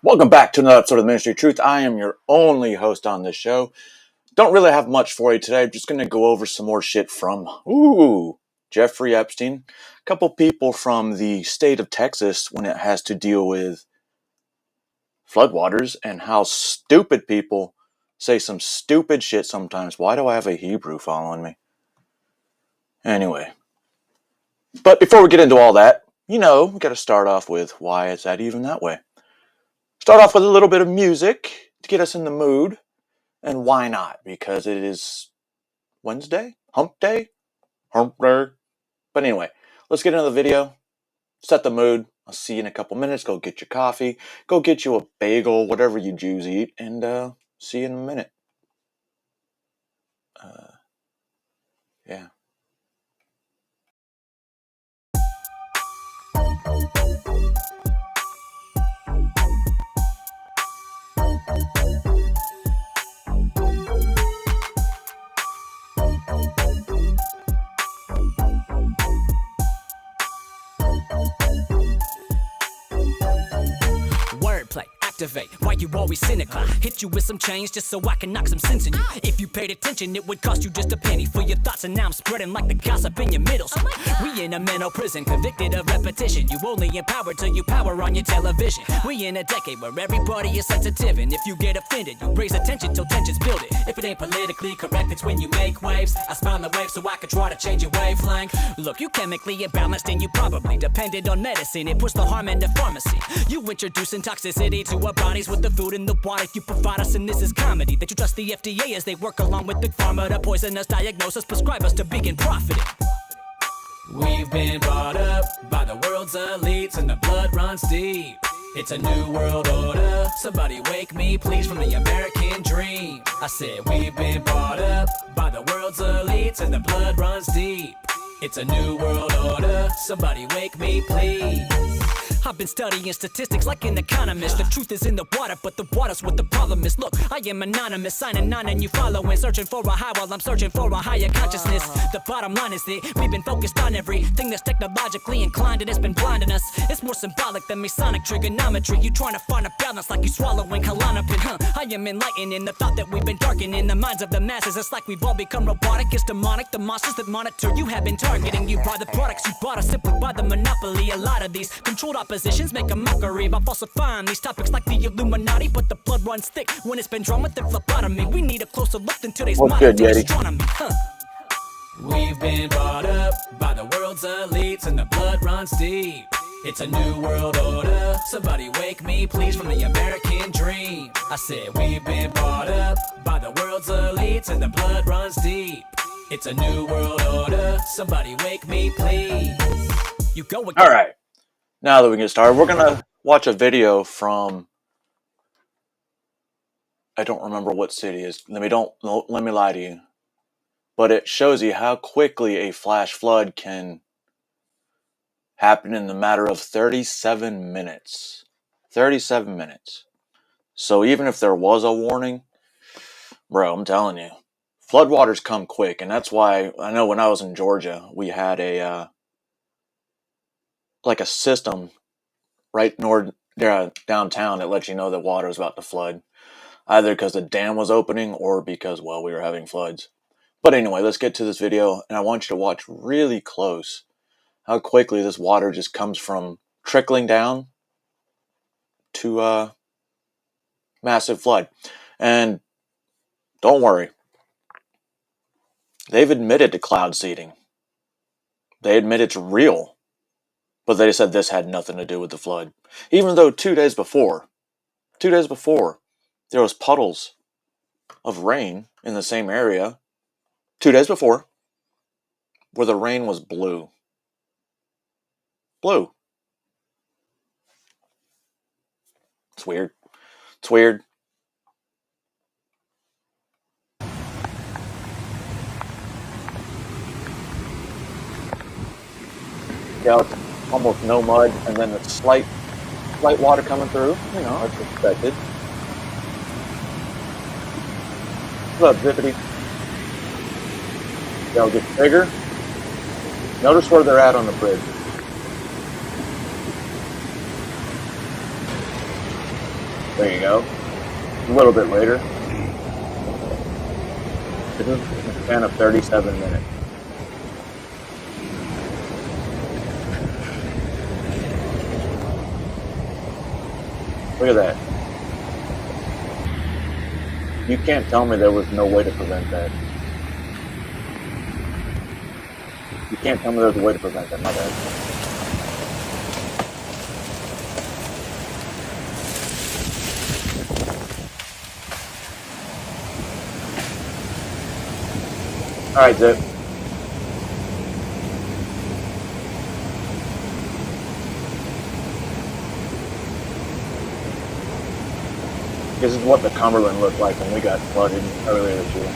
Welcome back to another episode of the Ministry of Truth. I am your only host on this show. Don't really have much for you today. I'm just going to go over some more shit from, Jeffrey Epstein. A couple people from the state of Texas when it has to deal with floodwaters and how stupid people say some stupid shit sometimes. Why do I have a Hebrew following me? Anyway. But before we get into all that, we got to start off with why is that even that way? Start off with a little bit of music to get us in the mood. And why not? Because it is Wednesday? Hump day? Hump day. But anyway, let's get into the video. Set the mood. I'll see you in a couple minutes. Go get your coffee. Go get you a bagel, whatever you Jews eat. And see you in a minute. Yeah. Wordplay, activate. Why you always cynical? Hit you with some change just so I can knock some sense in you. If you paid attention, it would cost you just a penny for your thoughts, and now I'm spreading like the gossip in your middles. We in a mental prison, convicted of repetition. You only empowered till you power on your television. We in a decade where everybody is sensitive, and if you get offended, you raise attention till tensions build it. If it ain't politically correct, it's when you make waves. I smile the wave so I can try to change your wavelength. Look, you chemically imbalanced and you probably depended on medicine. It puts the harm into pharmacy. You introducing toxicity to our bodies with the food and the water you provide us, and this is comedy. That you trust the FDA as they work along with the pharma to poison us, diagnose us, prescribe us to begin profiting. We've been brought up by the world's elites and the blood runs deep. It's a new world order. Somebody wake me please from the American dream. I said we've been brought up by the world's elites and the blood runs deep. It's a new world order. Somebody wake me please. I've been studying statistics like an economist. The truth is in the water, but the water's what the problem is. Look, I am anonymous, signing on and you following. Searching for a high while I'm searching for a higher consciousness. The bottom line is that we've been focused on everything that's technologically inclined, and it's been blinding us. It's more symbolic than Masonic trigonometry. You trying to find a balance like you swallowing Klonopin, I am enlightened in the thought that we've been darkening the minds of the masses. It's like we've all become robotic. It's demonic. The monsters that monitor you have been targeting you by the products you bought us simply by the monopoly. A lot of these controlled oppositions make a mockery about falsifying these topics like the Illuminati, but the blood runs thick when it's been drawn with the phlebotomy. We need a closer look than today's modern day astronomy. We've been brought up by the world's elites and the blood runs deep. It's a new world order. Somebody wake me please from the American dream. I said we've been brought up by the world's elites and the blood runs deep. It's a new world order. Somebody wake me please. You go again. All right. Now that we get started, we're going to watch a video from, I don't remember what city it is. Let me lie to you. But it shows you how quickly a flash flood can happen in the matter of 37 minutes. 37 minutes. So even if there was a warning, bro, I'm telling you, floodwaters come quick. And that's why I know when I was in Georgia, we had a system right downtown that lets you know that water is about to flood, either because the dam was opening or because, we were having floods. But anyway, let's get to this video, and I want you to watch really close how quickly this water just comes from trickling down to a massive flood. And don't worry, they've admitted to cloud seeding. They admit it's real. But they said this had nothing to do with the flood. Even though 2 days before, there was puddles of rain in the same area, 2 days before, where the rain was blue. Blue. It's weird. It's weird. Yeah, it's almost no mud, and then a slight water coming through. That's expected. What's up, Zippity? They'll get bigger. Notice where they're at on the bridge. There you go. A little bit later. This is a span of 37 minutes. Look at that. You can't tell me there was no way to prevent that. You can't tell me there was a way to prevent that, my bad. Alright, Zip. This is what the Cumberland looked like when we got flooded earlier this year.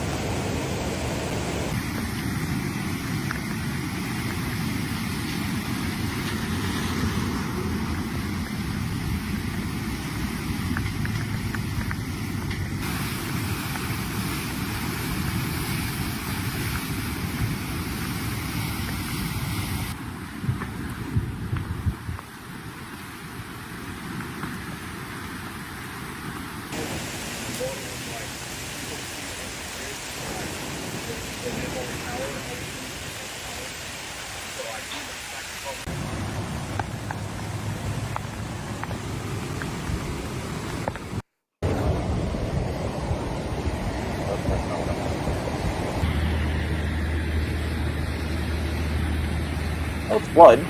Oh, flood.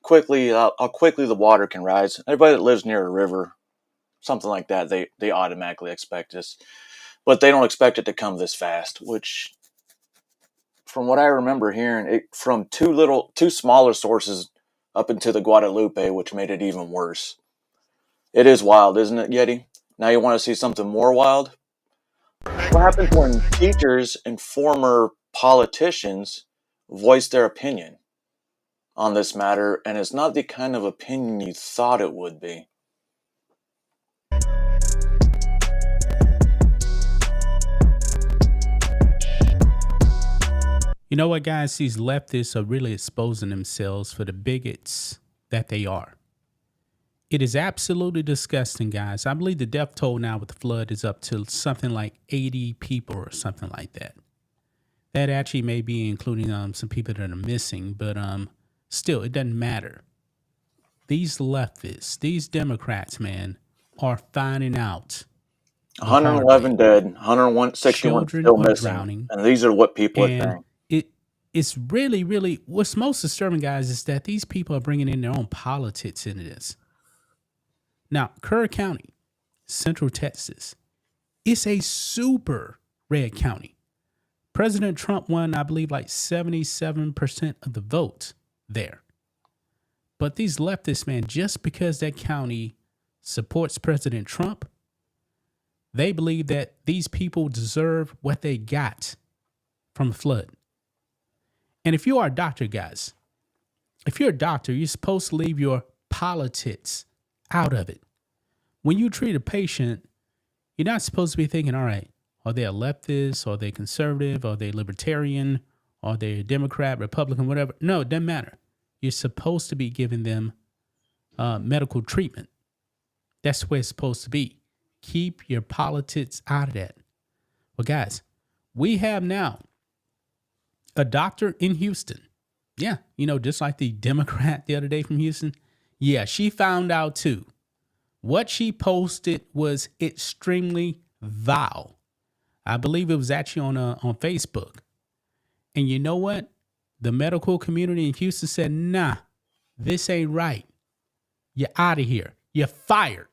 Quickly, how quickly the water can rise. Everybody that lives near a river, something like that, they automatically expect this. But they don't expect it to come this fast, which, from what I remember hearing, it from two smaller sources up into the Guadalupe, which made it even worse. It is wild, isn't it, Yeti? Now you want to see something more wild? What happens when teachers and former politicians voice their opinion on this matter, and it's not the kind of opinion you thought it would be? You know what, guys? These leftists are really exposing themselves for the bigots that they are. It is absolutely disgusting, guys. I believe the death toll now with the flood is up to something like 80 people or something like that. That actually may be including some people that are missing, but still, it doesn't matter. These leftists, these Democrats, man, are finding out. 111 dead, 161 Children still are missing, drowning, and these are what people are saying. It's really, really, what's most disturbing, guys, is that these people are bringing in their own politics into this. Now, Kerr County, Central Texas, it's a super red county. President Trump won, I believe, like 77% of the vote there. But these leftists, man, just because that county supports President Trump, they believe that these people deserve what they got from the flood. And if you are a doctor, guys, if you're a doctor, you're supposed to leave your politics out of it. When you treat a patient, you're not supposed to be thinking, all right, are they a leftist? Are they conservative? Are they libertarian? Are they a Democrat, Republican, whatever? No, it doesn't matter. You're supposed to be giving them medical treatment. That's the way it's supposed to be. Keep your politics out of that. Well, guys, we have now a doctor in Houston. Yeah, just like the Democrat the other day from Houston. Yeah, she found out too. What she posted was extremely vile. I believe it was actually on Facebook. And you know what? The medical community in Houston said, nah, this ain't right. You're out of here. You're fired.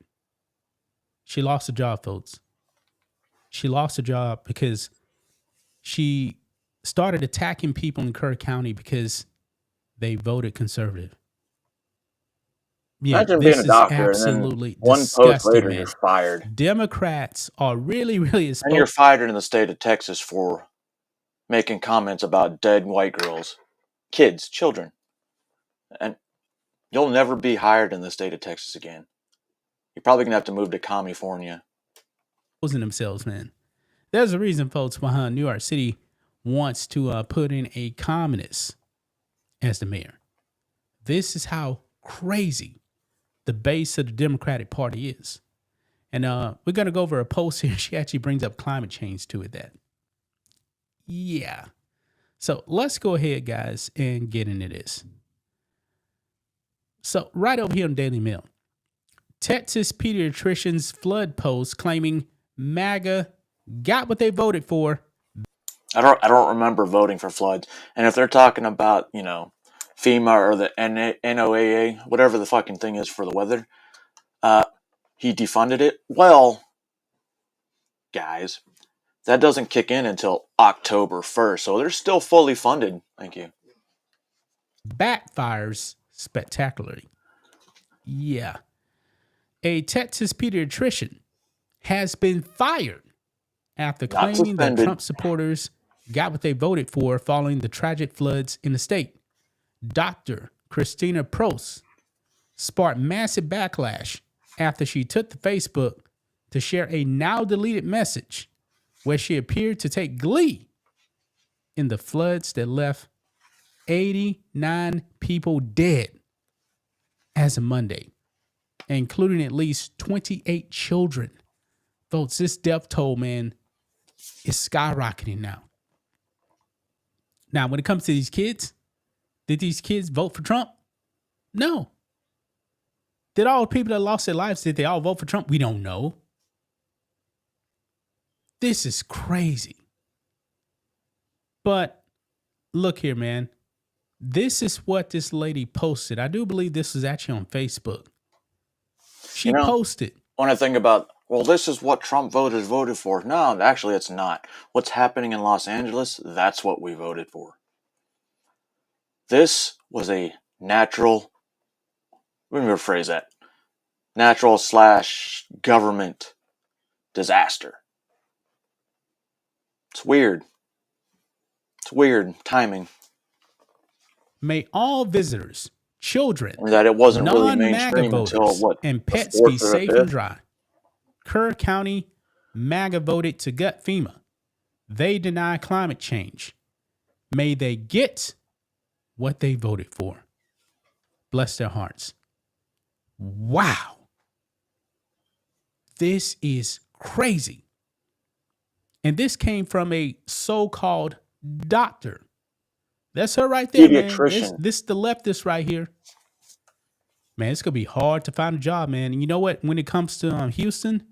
She lost her job, folks. She lost her job because she started attacking people in Kerr County because they voted conservative. Yeah, Imagine this being a doctor is absolutely and then one post later man. you're fired. Democrats are really, really exposed. And you're fired in the state of Texas for making comments about dead white girls, kids, children. And you'll never be hired in the state of Texas again. You're probably going to have to move to California. Themselves, man. There's a reason, folks, why New York City wants to put in a communist as the mayor. This is how crazy the base of the Democratic Party is. And we're going to go over a post here. She actually brings up climate change to it. Yeah. So let's go ahead, guys, and get into this. So right over here on Daily Mail, Texas pediatricians flood post claiming MAGA got what they voted for. I don't remember voting for floods. And if they're talking about, FEMA or the NOAA, whatever the fucking thing is for the weather, he defunded it. Well, guys, that doesn't kick in until October 1st. So they're still fully funded. Thank you. Backfires spectacularly. Yeah. A Texas pediatrician has been fired after claiming that Trump supporters got what they voted for following the tragic floods in the state. Dr. Christina Prost sparked massive backlash after she took to Facebook to share a now deleted message where she appeared to take glee in the floods that left 89 people dead as of Monday, including at least 28 children. Folks, this death toll, man, is skyrocketing now. Now, when it comes to these kids, did these kids vote for Trump? No. Did all the people that lost their lives, did they all vote for Trump? We don't know. This is crazy. But look here, man. This is what this lady posted. I do believe this was actually on Facebook. She posted. When I think about, well, this is what Trump voters voted for. No, actually, it's not. What's happening in Los Angeles, that's what we voted for. This was a natural, let me rephrase that, natural/government disaster. It's weird. It's weird timing. May all visitors, children, that it wasn't really non-MAGA mainstream voters, until what? and pets the be 4th or safe 5th? and dry. Kerr County MAGA voted to gut FEMA. They deny climate change. May they get what they voted for. Bless their hearts. Wow. This is crazy. And this came from a so-called doctor. That's her right there, man. This the leftist right here. Man, it's going to be hard to find a job, man. And you know what? When it comes to Houston,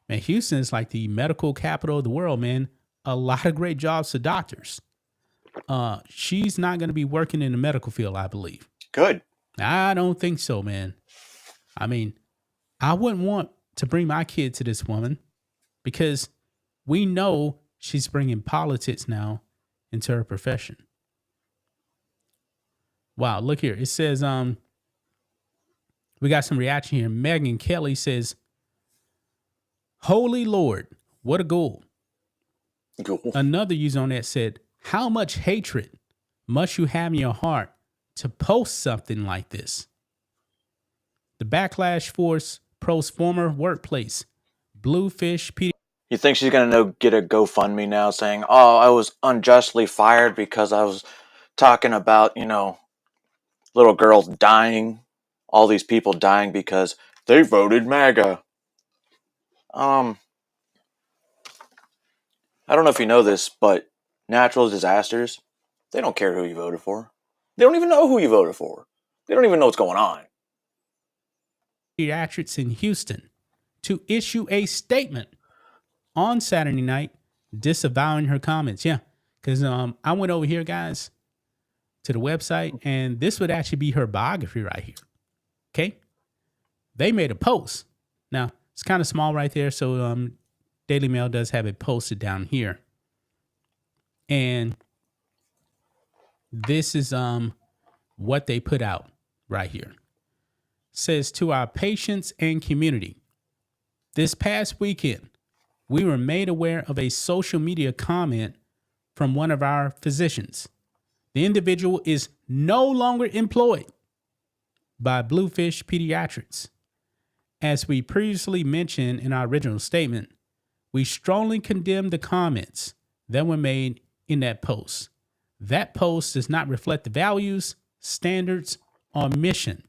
man, Houston is like the medical capital of the world, man. A lot of great jobs for doctors. She's not going to be working in the medical field, I believe. Good. I don't think so, man. I mean, I wouldn't want to bring my kid to this woman because we know she's bringing politics now into her profession. Wow, look here. It says, we got some reaction here. Megan Kelly says, "Holy Lord, what a goal." Cool. Another user on that said, "How much hatred must you have in your heart to post something like this?" The backlash force Pro's former workplace, Bluefish PD. You think she's going to get a GoFundMe now saying, oh, I was unjustly fired because I was talking about, little girls dying, all these people dying because they voted MAGA. I don't know if you know this, but natural disasters, they don't care who you voted for. They don't even know who you voted for. They don't even know what's going on. Pediatrics in Houston to issue a statement on Saturday night disavowing her comments. Yeah, because I went over here, guys, to the website, and this would actually be her biography right here. Okay? They made a post. Now, it's kind of small right there, so Daily Mail does have it posted down here. And this is what they put out right here. It says, "To our patients and community, this past weekend, we were made aware of a social media comment from one of our physicians. The individual is no longer employed by Bluefish Pediatrics. As we previously mentioned in our original statement, we strongly condemn the comments that were made in that post. That post does not reflect the values, standards, or mission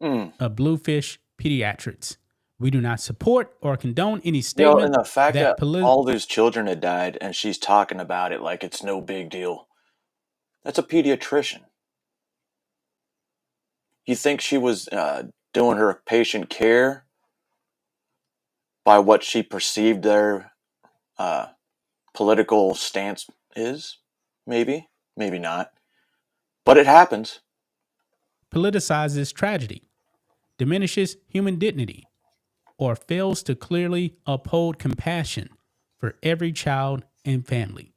of Bluefish Pediatrics. We do not support or condone any Yo, statement and the fact that that all these children had died and she's talking about it like it's no big deal. That's a pediatrician. You think she was doing her patient care by what she perceived their political stance is? Maybe. Maybe not. But it happens. politicizes tragedy, diminishes human dignity, or fails to clearly uphold compassion for every child and family,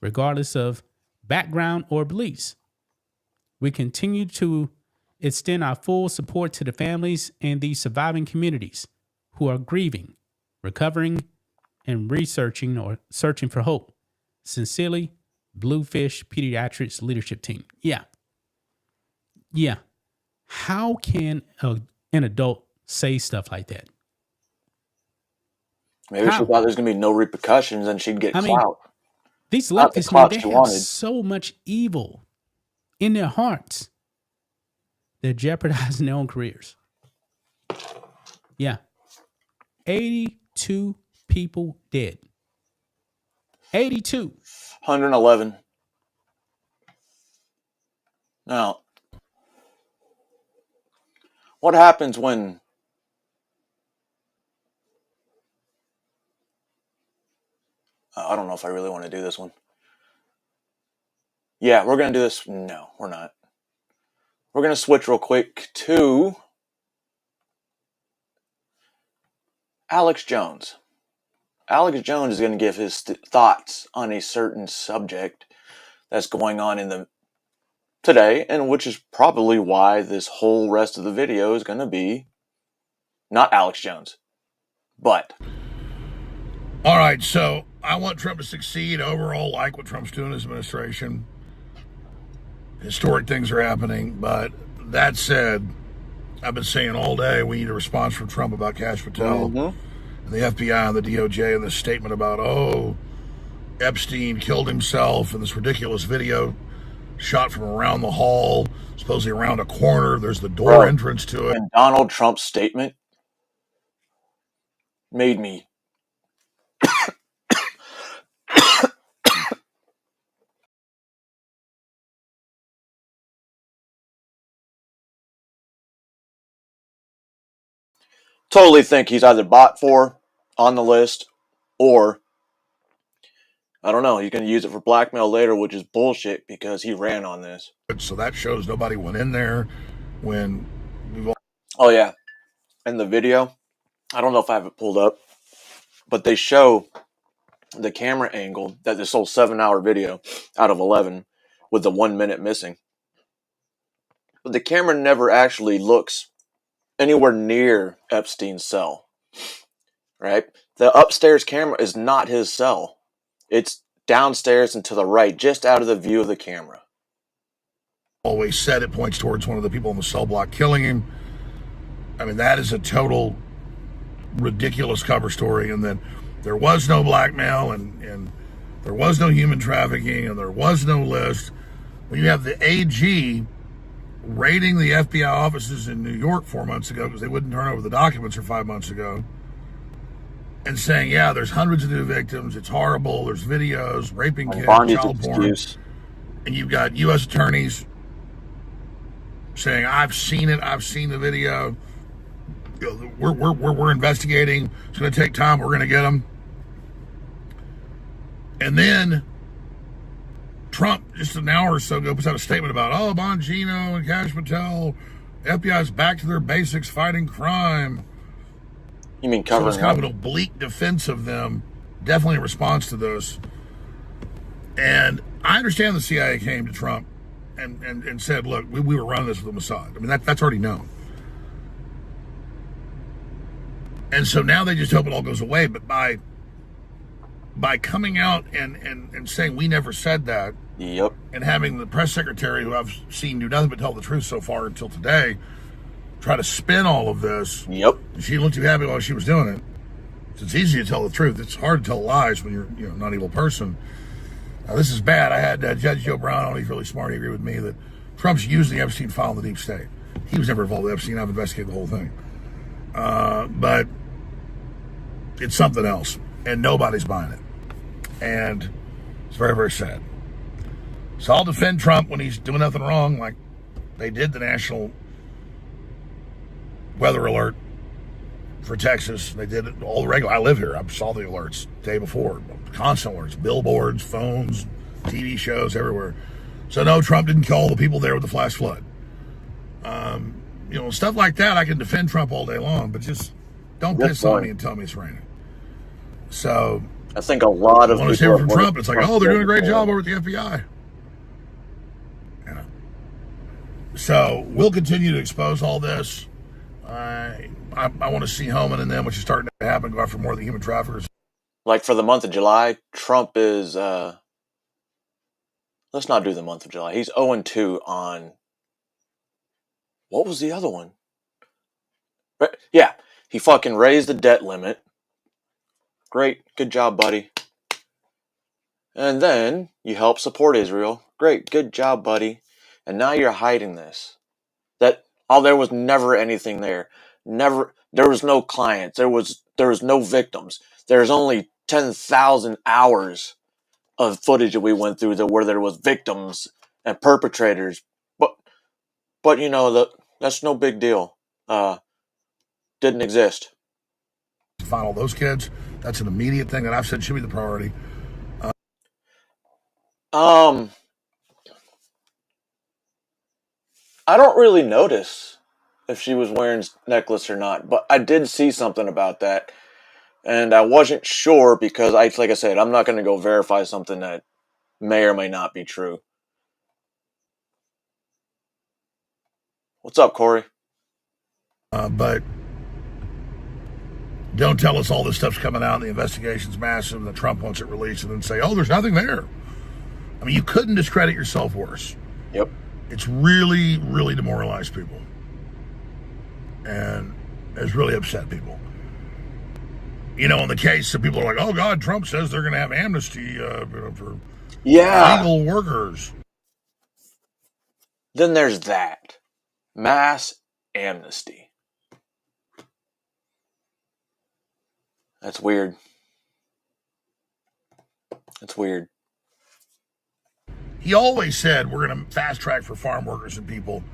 regardless of background or beliefs. We continue to extend our full support to the families and the surviving communities who are grieving, recovering, and researching or searching for hope. Sincerely, Bluefish Pediatrics Leadership Team. Yeah. How can an adult say stuff like that? Maybe How? she thought there's going to be no repercussions and she'd get I mean, clout. These Not the leftists, man, clout they she have wanted. so much evil in their hearts. They're jeopardizing their own careers. Yeah. 82 people dead. 82. 111. Now, what happens when I don't know if I really want to do this one. Yeah, we're going to do this. No, we're not. We're going to switch real quick to Alex Jones. Alex Jones is going to give his thoughts on a certain subject that's going on in the today, and which is probably why this whole rest of the video is going to be not Alex Jones, but all right, so I want Trump to succeed. Overall, like what Trump's doing in his administration. Historic things are happening, but that said, I've been saying all day we need a response from Trump about Kash Patel and the FBI and the DOJ and this statement about, Epstein killed himself in this ridiculous video shot from around the hall, supposedly around a corner. There's the door entrance to it. And Donald Trump's statement made me totally think he's either bought for on the list or I don't know, he's going to use it for blackmail later, which is bullshit because he ran on this. So that shows nobody went in there when we've all... Oh yeah, in the video, I don't know if I have it pulled up, but they show the camera angle that this whole 7-hour video out of 11 with the 1 minute missing. But the camera never actually looks anywhere near Epstein's cell, right? The upstairs camera is not his cell. It's downstairs and to the right, just out of the view of the camera. Always said it points towards one of the people in the cell block killing him. I mean, that is a total ridiculous cover story. And then there was no blackmail and there was no human trafficking and there was no list. When you have the AG raiding the FBI offices in New York 4 months ago because they wouldn't turn over the documents or 5 months ago, and saying, yeah, there's hundreds of new victims, it's horrible, there's videos, raping kids, child porn. And you've got U.S. attorneys saying, I've seen it, I've seen the video, we're investigating, it's going to take time, we're going to get them. And then Trump, just an hour or so ago, puts out a statement about, Bongino and Kash Patel, FBI's back to their basics fighting crime. You mean covering up? So it's kind of an oblique defense of them, definitely in response to this. And I understand the CIA came to Trump and said, look, we were running this with the Mossad. I mean, that's already known. And so now they just hope it all goes away. But by coming out and saying we never said that, yep, and having the press secretary, who I've seen do nothing but tell the truth so far until today, try to spin all of this. Yep. She looked too happy while she was doing it. It's easy to tell the truth. It's hard to tell lies when you're not an evil person. Now, this is bad. I had Judge Joe Brown on. He's really smart. He agreed with me that Trump's using the Epstein file in the deep state. He was never involved with Epstein. I've investigated the whole thing. But it's something else, and nobody's buying it. And it's very, very sad. So I'll defend Trump when he's doing nothing wrong, like they did the national weather alert for Texas. They did it all regular. I live here. I saw the alerts the day before. Constant alerts, billboards, phones, TV shows, everywhere. So no, Trump didn't kill all the people there with the flash flood. Stuff like that, I can defend Trump all day long, but just don't piss on me and tell me it's raining. So I think a lot of when I hear from Trump, it's like, oh, they're doing a great job over at the FBI. So we'll continue to expose all this. I want to see Homan and them, which is starting to happen, go after more of the human traffickers. Like for the month of July, Trump is, let's not do the month of July. He's 0-2 on, what was the other one? Yeah, he fucking raised the debt limit. Great, good job, buddy. And then you help support Israel. Great, good job, buddy. And now you're hiding this. There was never anything there. Never, there was no clients. There was no victims. There's only 10,000 hours of footage that we went through where there was victims and perpetrators. But that's no big deal. Didn't exist. Find all those kids. That's an immediate thing that I've said should be the priority. I don't really notice if she was wearing necklace or not, but I did see something about that, and I wasn't sure because like I said, I'm not going to go verify something that may or may not be true. What's up, Corey? But don't tell us all this stuff's coming out and the investigation's massive and that Trump wants it released and then say, oh, there's nothing there. I mean, you couldn't discredit yourself worse. Yep. It's really, really demoralized people. And it's really upset people. In the case of people are like, oh, God, Trump says they're going to have amnesty for illegal workers. Then there's that. Mass amnesty. That's weird. That's weird. He always said we're going to fast track for farm workers and people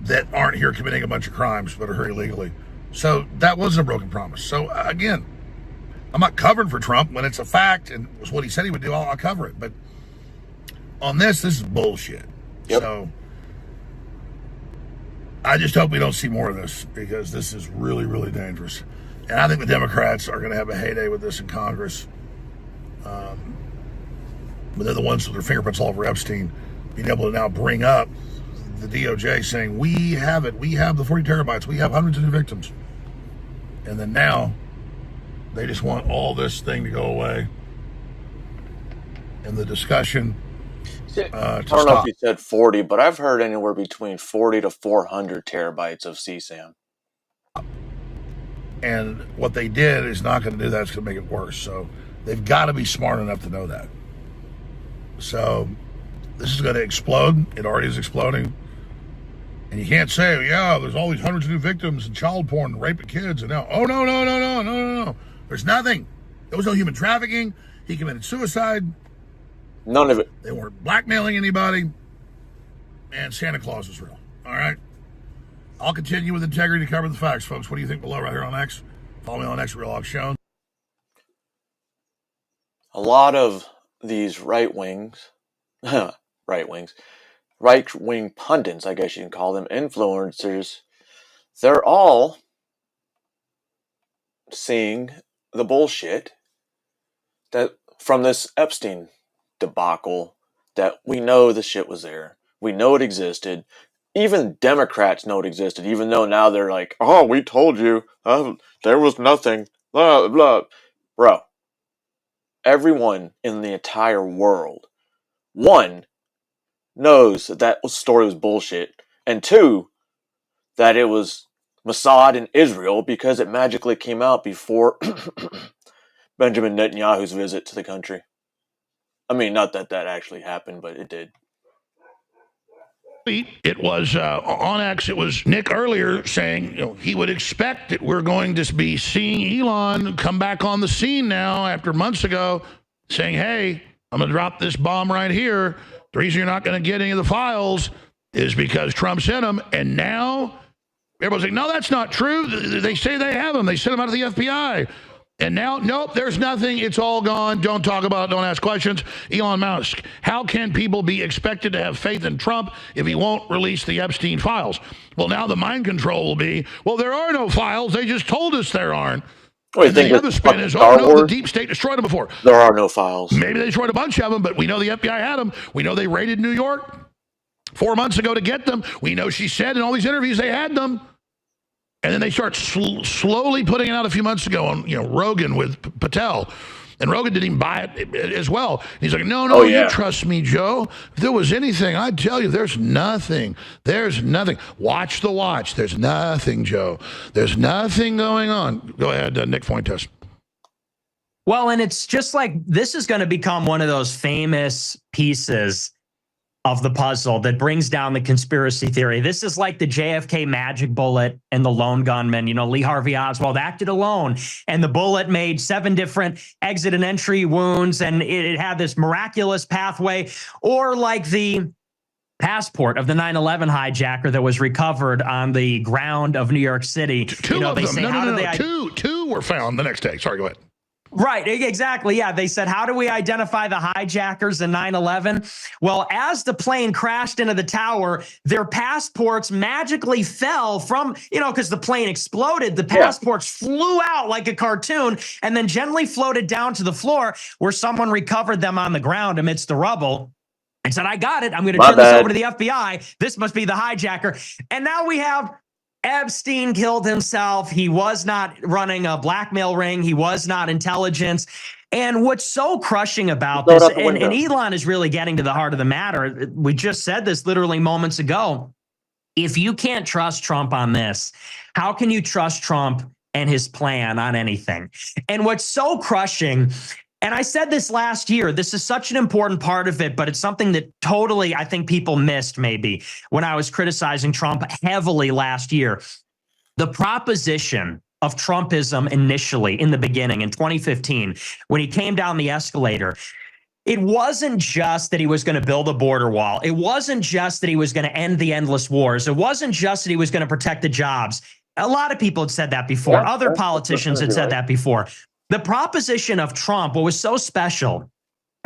that aren't here committing a bunch of crimes but are here illegally. So that wasn't a broken promise. So again, I'm not covering for Trump when it's a fact and it was what he said he would do. I'll cover it. But on this is bullshit. Yep. So I just hope we don't see more of this because this is really, really dangerous. And I think the Democrats are going to have a heyday with this in Congress. But they're the ones with their fingerprints all over Epstein, being able to now bring up the DOJ saying, we have it, we have the 40 terabytes, we have hundreds of new victims. And then now, they just want all this thing to go away. And the discussion I don't know if you said 40, but I've heard anywhere between 40 to 400 terabytes of CSAM. And what they did is not going to do that. It's going to make it worse. So they've got to be smart enough to know that. So this is going to explode. It already is exploding. And you can't say, yeah, there's all these hundreds of new victims and child porn and rape of kids. And now, oh, no. There's nothing. There was no human trafficking. He committed suicide. None of it. They weren't blackmailing anybody. And Santa Claus is real. All right? I'll continue with integrity to cover the facts, folks. What do you think below right here on X? Follow me on X, Real Hawk Show. A lot of these right-wing pundits, I guess you can call them, influencers, they're all seeing the bullshit that from this Epstein debacle, that we know the shit was there. We know it existed. Even Democrats know it existed, even though now they're like, oh, we told you. There was nothing. Blah, blah. Bro, everyone in the entire world, one, knows that story was bullshit, and two, that it was Mossad in Israel because it magically came out before Benjamin Netanyahu's visit to the country. I mean, not that actually happened, but it did. It was on X. It was Nick earlier saying he would expect that we're going to be seeing Elon come back on the scene now after months ago, saying, "Hey, I'm going to drop this bomb right here. The reason you're not going to get any of the files is because Trump sent them." And now everybody's like, "No, that's not true. They say they have them. They sent them out to the FBI." And now, nope, there's nothing. It's all gone. Don't talk about it. Don't ask questions. Elon Musk, how can people be expected to have faith in Trump if he won't release the Epstein files? Well, now the mind control will be, well, there are no files. They just told us there aren't. And the other spin is, Star oh, no, Wars? the deep state destroyed them before. There are no files. Maybe they destroyed a bunch of them, but we know the FBI had them. We know they raided New York 4 months ago to get them. We know she said in all these interviews they had them. And then they start slowly putting it out a few months ago on Rogan with Patel. And Rogan didn't even buy it as well. He's like, no, you trust me, Joe. If there was anything, I'd tell you there's nothing. There's nothing. Watch the watch. There's nothing, Joe. There's nothing going on. Go ahead, Nick Fuentes. Well, and it's just like this is going to become one of those famous pieces of the puzzle that brings down the conspiracy theory. This is like the JFK magic bullet and the lone gunman. Lee Harvey Oswald acted alone, and the bullet made 7 different exit and entry wounds, and it had this miraculous pathway. Or like the passport of the 9/11 hijacker that was recovered on the ground of New York City. Two of them. Two were found the next day. Sorry, go ahead. Right, exactly. Yeah, they said, how do we identify the hijackers in 9/11? Well, as the plane crashed into the tower, their passports magically fell from, because the plane exploded. The passports flew out like a cartoon and then gently floated down to the floor where someone recovered them on the ground amidst the rubble. And said, I got it. I'm going to turn this over to the FBI. This must be the hijacker. And now we have Epstein killed himself. He was not running a blackmail ring. He was not intelligence. And what's so crushing about this, and Elon is really getting to the heart of the matter. We just said this literally moments ago. If you can't trust Trump on this, how can you trust Trump and his plan on anything? And what's so crushing, and I said this last year, this is such an important part of it, but it's something that totally, I think people missed maybe when I was criticizing Trump heavily last year. The proposition of Trumpism initially in the beginning in 2015, when he came down the escalator, it wasn't just that he was going to build a border wall. It wasn't just that he was going to end the endless wars. It wasn't just that he was going to protect the jobs. A lot of people had said that before. Other politicians had said that before. The proposition of Trump, what was so special,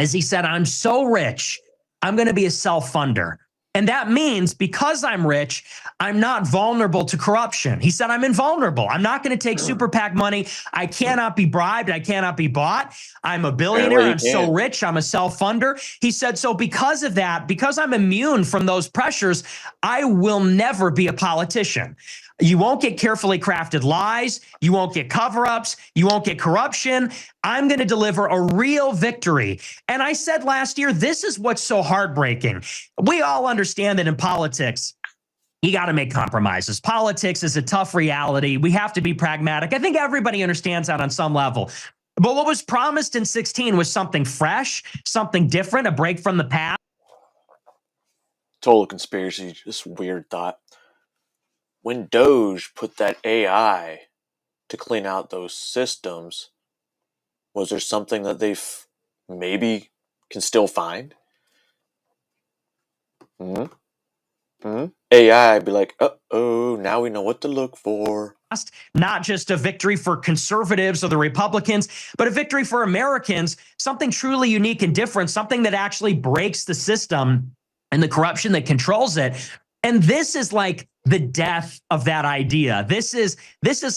is he said, I'm so rich, I'm going to be a self-funder. And that means because I'm rich, I'm not vulnerable to corruption. He said, I'm invulnerable. I'm not going to take super PAC money. I cannot be bribed. I cannot be bought. I'm a billionaire. I'm so rich. I'm a self-funder. He said, so because of that, because I'm immune from those pressures, I will never be a politician. You won't get carefully crafted lies. You won't get cover-ups. You won't get corruption. I'm going to deliver a real victory. And I said last year, this is what's so heartbreaking. We all understand that in politics, you got to make compromises. Politics is a tough reality. We have to be pragmatic. I think everybody understands that on some level. But what was promised in 2016 was something fresh, something different, a break from the past. Total conspiracy, just weird thought. When Doge put that AI to clean out those systems, was there something that they maybe can still find? AI be like, uh-oh, now we know what to look for. Not just a victory for conservatives or the Republicans, but a victory for Americans, something truly unique and different, something that actually breaks the system and the corruption that controls it. And this is like the death of that idea. This is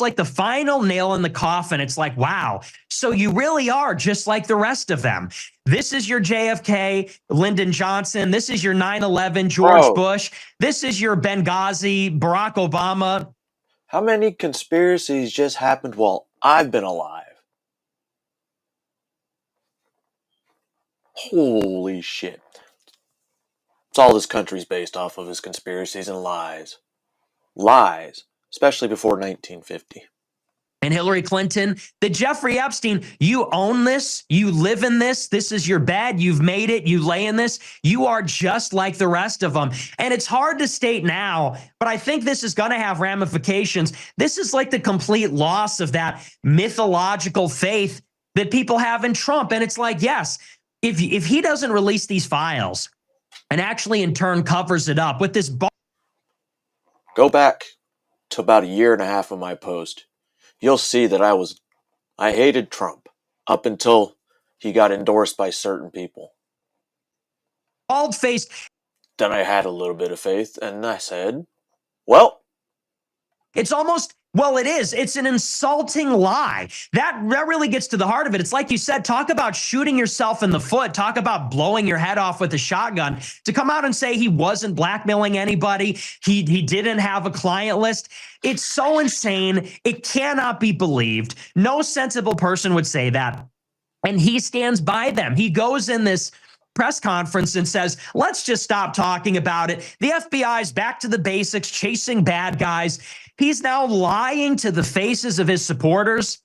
like the final nail in the coffin. It's like, wow, so you really are just like the rest of them. This is your JFK, Lyndon Johnson. This is your 9/11, George Bush. This is your Benghazi, Barack Obama. How many conspiracies just happened while I've been alive? Holy shit. It's all this country's based off of is conspiracies and lies. Lies, especially before 1950. and Hillary Clinton, that Jeffrey Epstein, you own this, you live in this, this is your bed, you've made it, you lay in this, you are just like the rest of them. And it's hard to state now, but I think this is going to have ramifications. This is like the complete loss of that mythological faith that people have in Trump. And it's like, yes, if he doesn't release these files and actually in turn covers it up with this. Go back to about a year and a half of my post. You'll see that I hated Trump up until he got endorsed by certain people. Bald-faced. Then I had a little bit of faith, and I said, well. It's almost, well, it is. It's an insulting lie. That really gets to the heart of it. It's like you said, talk about shooting yourself in the foot. Talk about blowing your head off with a shotgun. To come out and say he wasn't blackmailing anybody, he didn't have a client list. It's so insane. It cannot be believed. No sensible person would say that. And he stands by them. He goes in this press conference and says, let's just stop talking about it. The FBI's back to the basics, chasing bad guys. He's now lying to the faces of his supporters.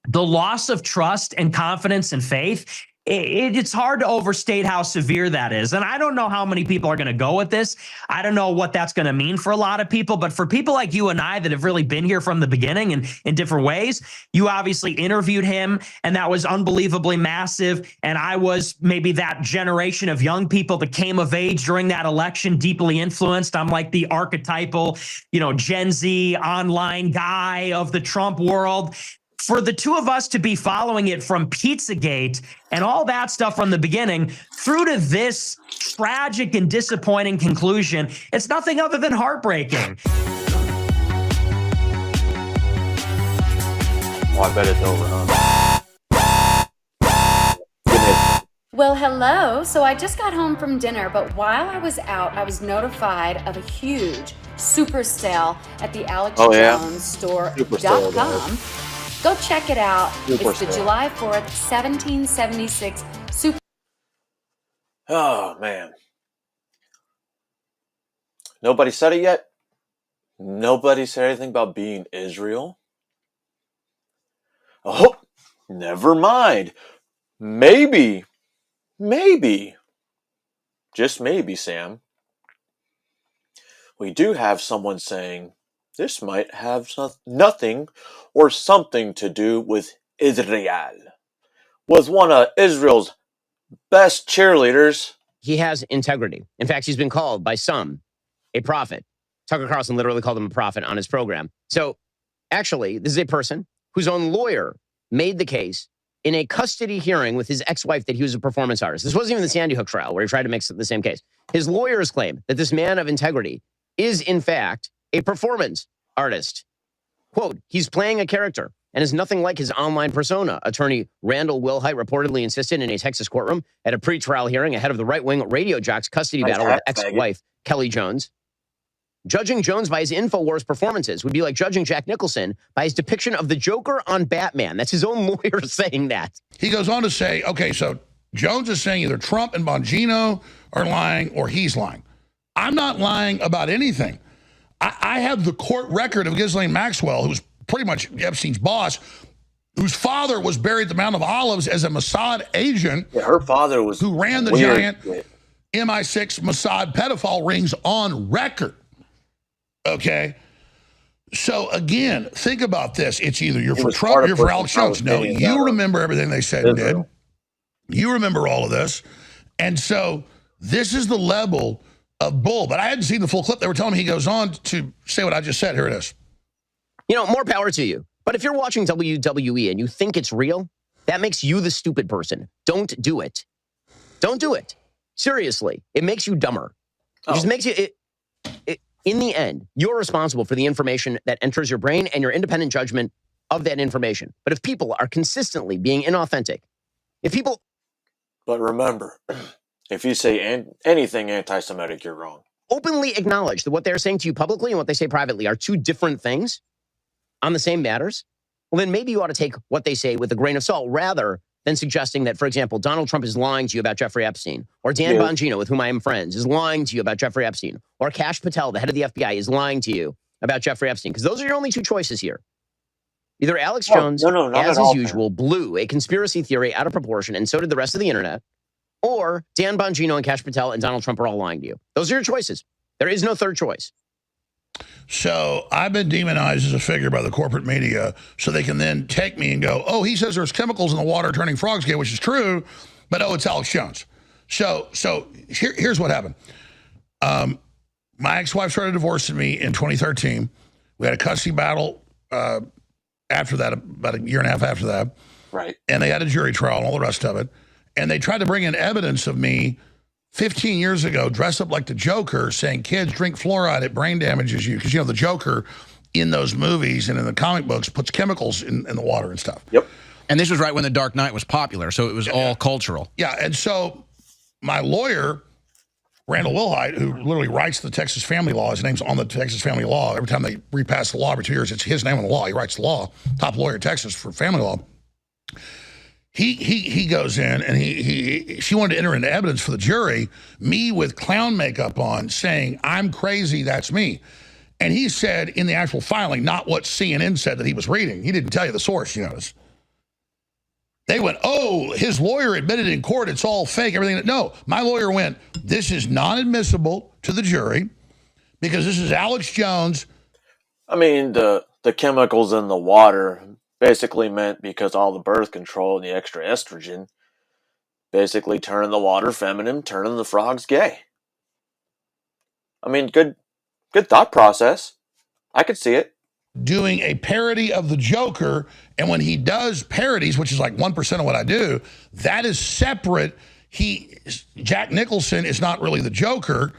The loss of trust and confidence and faith, it's hard to overstate how severe that is. And I don't know how many people are going to go with this. I don't know what that's going to mean for a lot of people. But for people like you and I that have really been here from the beginning and in different ways, you obviously interviewed him, and that was unbelievably massive. And I was maybe that generation of young people that came of age during that election, deeply influenced. I'm like the archetypal, Gen Z online guy of the Trump world. For the two of us to be following it from Pizzagate and all that stuff from the beginning through to this tragic and disappointing conclusion, it's nothing other than heartbreaking. Well, I bet it's over, huh? Well, hello. So I just got home from dinner, but while I was out, I was notified of a huge super sale at the AlexJonesStore.com. Go check it out. It's the July 4th, 1776 Super. Oh, man. Nobody said it yet? Nobody said anything about being Israel? Oh, never mind. Maybe, just maybe, Sam, we do have someone saying this might have nothing or something to do with Israel. Was one of Israel's best cheerleaders. He has integrity. In fact, he's been called by some a prophet. Tucker Carlson literally called him a prophet on his program. So actually, this is a person whose own lawyer made the case in a custody hearing with his ex-wife that he was a performance artist. This wasn't even the Sandy Hook trial where he tried to make the same case. His lawyers claim that this man of integrity is, in fact, a performance artist. Quote, he's playing a character and is nothing like his online persona, attorney Randall Wilhite reportedly insisted in a Texas courtroom at a pretrial hearing ahead of the right-wing radio jock's custody battle with ex-wife Kelly Jones. Judging Jones by his InfoWars performances would be like judging Jack Nicholson by his depiction of the Joker on Batman. That's his own lawyer saying that. He goes on to say, okay, so Jones is saying either Trump and Bongino are lying or he's lying. I'm not lying about anything. I have the court record of Ghislaine Maxwell, who was pretty much Epstein's boss, whose father was buried at the Mount of Olives as a Mossad agent. Yeah, her father was who ran the weird. giant MI6 Mossad pedophile rings on record. Okay? So again, think about this. It's either you're for Trump or you're for Alex Jones. No, you remember everything they said and did. You remember all of this. And so this is the level of bull. But I hadn't seen the full clip. They were telling me he goes on to say what I just said. Here it is. More power to you. But if you're watching WWE and you think it's real, that makes you the stupid person. Don't do it. Don't do it. Seriously. It makes you dumber. It just makes you... in the end, you're responsible for the information that enters your brain and your independent judgment of that information. But if people are consistently being inauthentic, But remember, if you say anything anti-Semitic, you're wrong. Openly acknowledge that what they're saying to you publicly and what they say privately are two different things on the same matters, well, then maybe you ought to take what they say with a grain of salt rather than suggesting that, for example, Donald Trump is lying to you about Jeffrey Epstein, or Dan Bongino, with whom I am friends, is lying to you about Jeffrey Epstein, or Kash Patel, the head of the FBI, is lying to you about Jeffrey Epstein, because those are your only two choices here. Either Alex No, Jones, no, not as at is all, usual, blew a conspiracy theory out of proportion, and so did the rest of the internet, or Dan Bongino and Kash Patel and Donald Trump are all lying to you. Those are your choices. There is no third choice. So I've been demonized as a figure by the corporate media so they can then take me and go, oh, he says there's chemicals in the water turning frogs gay, which is true, but oh, it's Alex Jones. So here's what happened. My ex-wife started divorcing me in 2013. We had a custody battle after that, about a year and a half after that. Right. And they had a jury trial and all the rest of it. And they tried to bring in evidence of me 15 years ago, dressed up like the Joker, saying, kids, drink fluoride, it brain damages you. Because, the Joker in those movies and in the comic books puts chemicals in the water and stuff. Yep. And this was right when The Dark Knight was popular, so it was all cultural. Yeah, and so my lawyer, Randall Wilhite, who literally writes the Texas Family Law, his name's on the Texas Family Law. Every time they repass the law every 2 years, it's his name on the law. He writes the law, top lawyer in Texas for family law. He goes in and she wanted to enter into evidence for the jury, me with clown makeup on, saying, I'm crazy, that's me. And he said in the actual filing, not what CNN said that he was reading. He didn't tell you the source, you notice. They went, oh, his lawyer admitted in court it's all fake, everything. No, my lawyer went, this is non-admissible to the jury because this is Alex Jones. I mean, the chemicals in the water basically meant because all the birth control and the extra estrogen basically turning the water feminine, turning the frogs gay. I mean, good thought process. I could see it. Doing a parody of the Joker, and when he does parodies, which is like 1% of what I do, that is separate. Jack Nicholson is not really the Joker.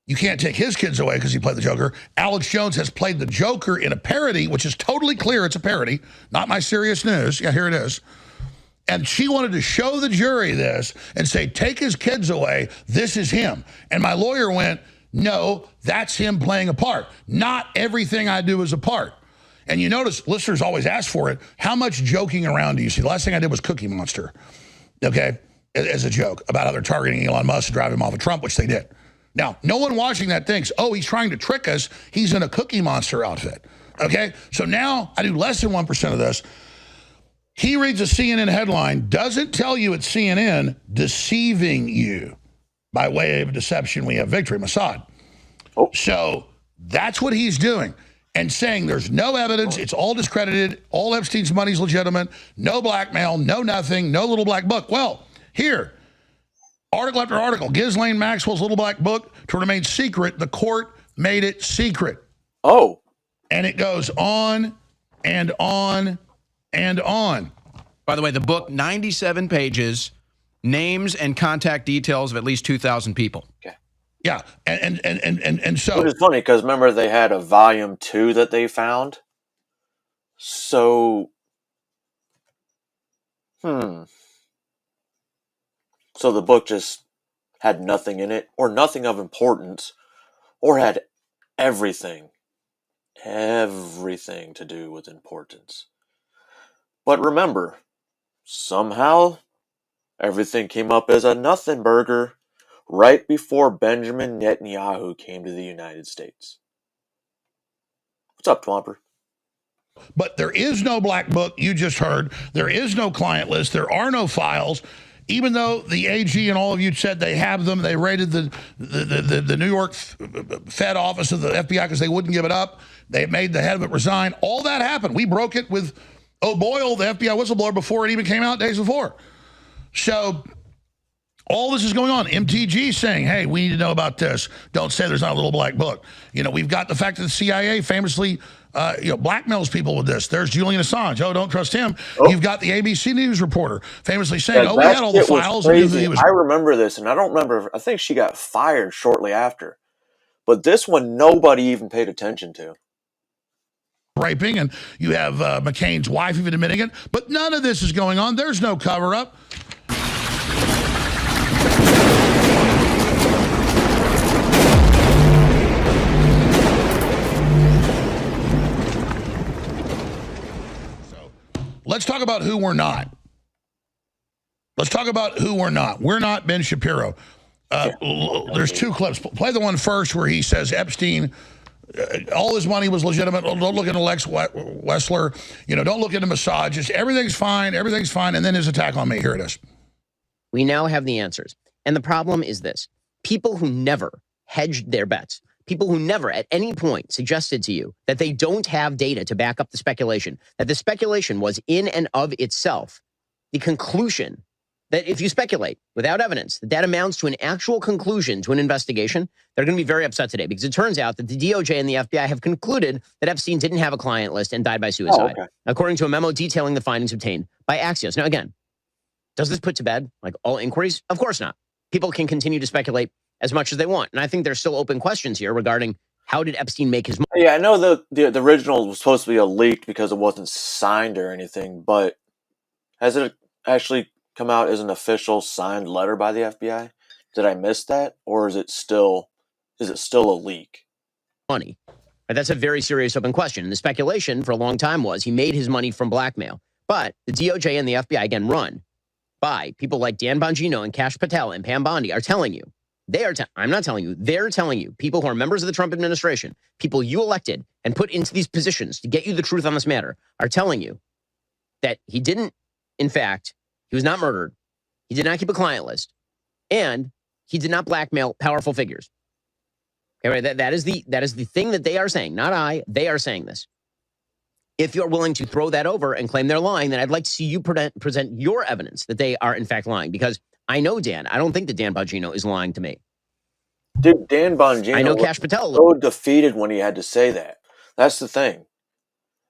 You can't take his kids away because he played the Joker. Alex Jones has played the Joker in a parody, which is totally clear it's a parody, not my serious news. Yeah, here it is. And she wanted to show the jury this and say, take his kids away, this is him. And my lawyer went, no, that's him playing a part. Not everything I do is a part. And you notice listeners always ask for it. How much joking around do you see? The last thing I did was Cookie Monster, okay, as a joke about how they're targeting Elon Musk to drive him off of Trump, which they did. Now, no one watching that thinks, oh, he's trying to trick us. He's in a Cookie Monster outfit, okay? So now I do less than 1% of this. He reads a CNN headline, doesn't tell you it's CNN, deceiving you. By way of deception, we have victory, Mossad. Oh. So that's what he's doing and saying there's no evidence, it's all discredited, all Epstein's money's legitimate, no blackmail, no nothing, no little black book. Well, here, article after article, Ghislaine Maxwell's little black book to remain secret. The court made it secret. Oh. And it goes on and on and on. By the way, the book, 97 pages, names and contact details of at least 2,000 people. Okay. Yeah, and so Which is funny because remember they had a volume 2 that they found. So, So the book just had nothing in it, or nothing of importance, or had everything to do with importance. But remember, somehow everything came up as a nothing burger right before Benjamin Netanyahu came to the United States. What's up, Twomper? But there is no black book, you just heard. There is no client list. There are no files. Even though the AG and all of you said they have them, they raided the New York Fed office of the FBI because they wouldn't give it up. They made the head of it resign. All that happened. We broke it with O'Boyle, the FBI whistleblower, before it even came out days before. So all this is going on. MTG saying, hey, we need to know about this. Don't say there's not a little black book. We've got the fact that the CIA famously blackmails people with this. There's Julian Assange. Oh, don't trust him. Oh. You've got the ABC News reporter famously saying, we had all the files. I remember this, and I don't remember. I think she got fired shortly after. But this one, nobody even paid attention to. Raping, and you have McCain's wife even admitting it. But none of this is going on. There's no cover-up. Let's talk about who we're not. Let's talk about who we're not. We're not Ben Shapiro. There's 2 clips. Play the one first where he says Epstein All his money was legitimate. Don't look into Lex Wessler. Don't look into massages. Everything's fine. Everything's fine. And then his attack on me. Here it is. We now have the answers. And the problem is this. People who never hedged their bets, people who never at any point suggested to you that they don't have data to back up the speculation, that the speculation was in and of itself the conclusion that if you speculate without evidence, that amounts to an actual conclusion to an investigation, they're going to be very upset today because it turns out that the DOJ and the FBI have concluded that Epstein didn't have a client list and died by suicide, according to a memo detailing the findings obtained by Axios. Now, again, does this put to bed like all inquiries? Of course not. People can continue to speculate as much as they want. And I think there's still open questions here regarding how did Epstein make his money? Yeah, I know the original was supposed to be a leaked because it wasn't signed or anything, but has it actually come out as an official signed letter by the FBI? Did I miss that? Or is it still a leak? Money. That's a very serious open question. And the speculation for a long time was he made his money from blackmail. But the DOJ and the FBI, again, run by people like Dan Bongino and Kash Patel and Pam Bondi are telling you, I'm not telling you, they're telling you, people who are members of the Trump administration, people you elected and put into these positions to get you the truth on this matter, are telling you that he didn't, in fact, he was not murdered. He did not keep a client list. And he did not blackmail powerful figures. Okay, right? That is the thing that they are saying, not I. They are saying this. If you're willing to throw that over and claim they're lying, then I'd like to see you present your evidence that they are in fact lying. Because I know Dan. I don't think that Dan Bongino is lying to me. Dude, Dan Bongino I know Kash Patel. Was so defeated when he had to say that. That's the thing.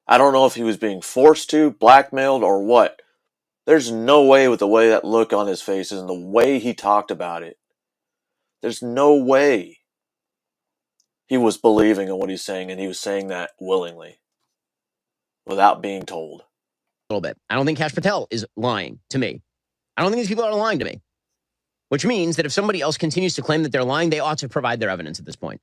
I don't know if he was being forced to, blackmailed, or what. There's no way with the way that look on his face and the way he talked about it. There's no way he was believing in what he's saying, and he was saying that willingly, without being told. A little bit. I don't think Kash Patel is lying to me. I don't think these people are lying to me. Which means that if somebody else continues to claim that they're lying, they ought to provide their evidence at this point.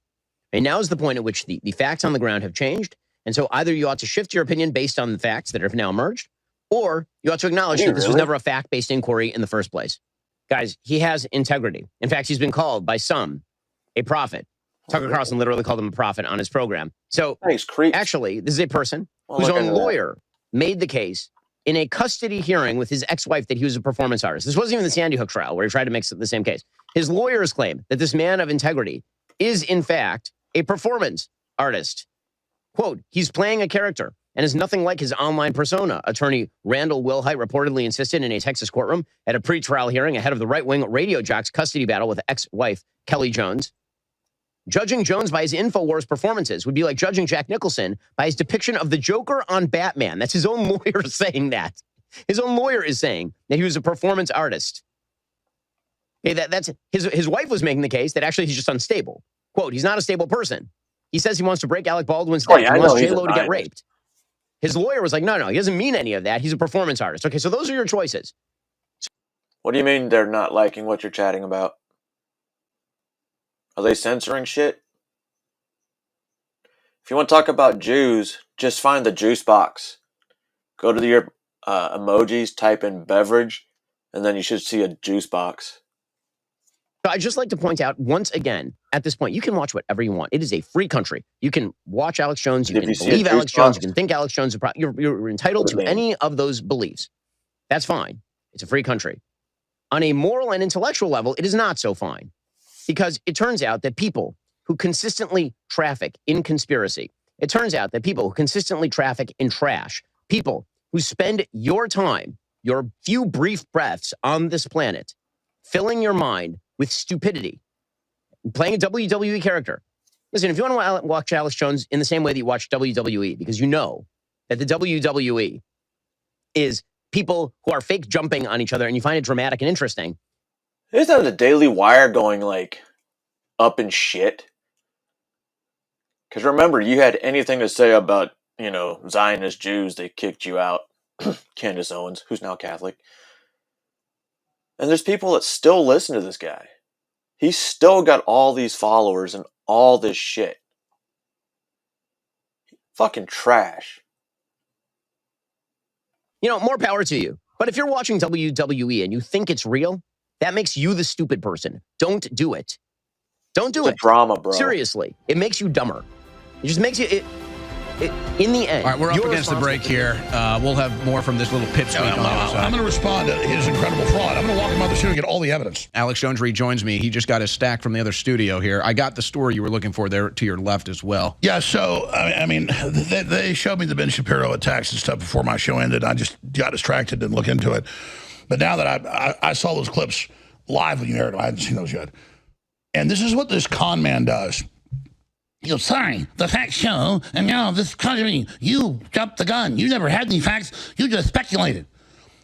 And now is the point at which the facts on the ground have changed. And so either you ought to shift your opinion based on the facts that have now emerged, or you ought to acknowledge that this was never a fact-based inquiry in the first place. Guys, he has integrity. In fact, he's been called by some a prophet. Tucker Carlson literally called him a prophet on his program. So actually, this is a person whose own lawyer made the case in a custody hearing with his ex-wife that he was a performance artist. This wasn't even the Sandy Hook trial where he tried to make the same case. His lawyers claim that this man of integrity is, in fact, a performance artist. Quote, he's playing a character and is nothing like his online persona, attorney Randall Wilhite reportedly insisted in a Texas courtroom at a pretrial hearing ahead of the right-wing radio jock's custody battle with ex-wife Kelly Jones. Judging Jones by his InfoWars performances would be like judging Jack Nicholson by his depiction of the Joker on Batman. That's his own lawyer saying that. His own lawyer is saying that he was a performance artist. Okay, that's his wife was making the case that actually he's just unstable. Quote, he's not a stable person. He says he wants to break Alec Baldwin's neck. He wants J-Lo to get raped. His lawyer was like, no, he doesn't mean any of that. He's a performance artist. Okay, so those are your choices. What do you mean they're not liking what you're chatting about? Are they censoring shit? If you want to talk about Jews, just find the juice box. Go to your emojis, type in beverage, and then you should see a juice box. I'd just like to point out once again, at this point, you can watch whatever you want. It is a free country. You can watch Alex Jones. You can believe Alex Jones. You can think Alex Jones. You're entitled to any of those beliefs. That's fine. It's a free country. On a moral and intellectual level, it is not so fine. Because it turns out that people who consistently traffic in conspiracy, it turns out that people who consistently traffic in trash, people who spend your time, your few brief breaths on this planet, filling your mind with stupidity, playing a WWE character. Listen, if you want to watch Alex Jones in the same way that you watch WWE, because you know that the WWE is people who are fake jumping on each other and you find it dramatic and interesting. Isn't the Daily Wire going like up in shit? Because remember, you had anything to say about, Zionist Jews, they kicked you out. Candace Owens, who's now Catholic. And there's people that still listen to this guy. He's still got all these followers and all this shit. Fucking trash. More power to you. But if you're watching WWE and you think it's real, that makes you the stupid person. Don't do it. Don't do it. Drama, bro. Seriously. It makes you dumber. It just makes you. In the end, All right, we're up you're against the break here. We'll have more from this little pipsqueak on the other side. I'm going to respond to his incredible fraud. I'm going to walk him out the studio and get all the evidence. Alex Jones rejoins me. He just got his stack from the other studio here. I got the story you were looking for there to your left as well. Yeah, so, I mean, they showed me the Ben Shapiro attacks and stuff before my show ended. I just got distracted, didn't look into it. But now that I saw those clips live when you aired them, I hadn't seen those yet. And this is what this con man does. Sorry, the facts show, and now this country, you jumped the gun. You never had any facts. You just speculated.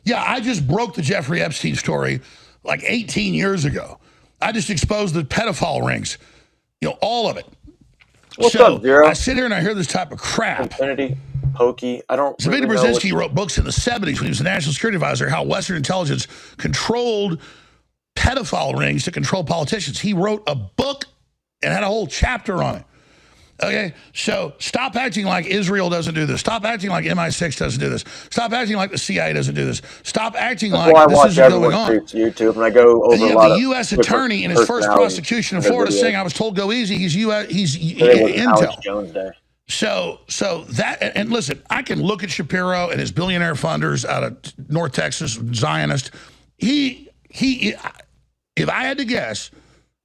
Yeah, I just broke the Jeffrey Epstein story like 18 years ago. I just exposed the pedophile rings, all of it. What's up, Zero? I sit here and I hear this type of crap. Infinity, Pokey. I don't. Zbigniew Brzezinski wrote books in the 70s when he was the national security advisor, how Western intelligence controlled pedophile rings to control politicians. He wrote a book and had a whole chapter on it. Okay, so stop acting like Israel doesn't do this. Stop acting like MI6 doesn't do this. Stop acting like the CIA doesn't do this. Stop acting like this isn't going on. YouTube and I go over you a lot have the of U.S. attorney in his first prosecution in Florida saying, "I was told go easy." He's intel. Jones Day. So that, and listen, I can look at Shapiro and his billionaire funders out of North Texas, Zionist. He, if I had to guess,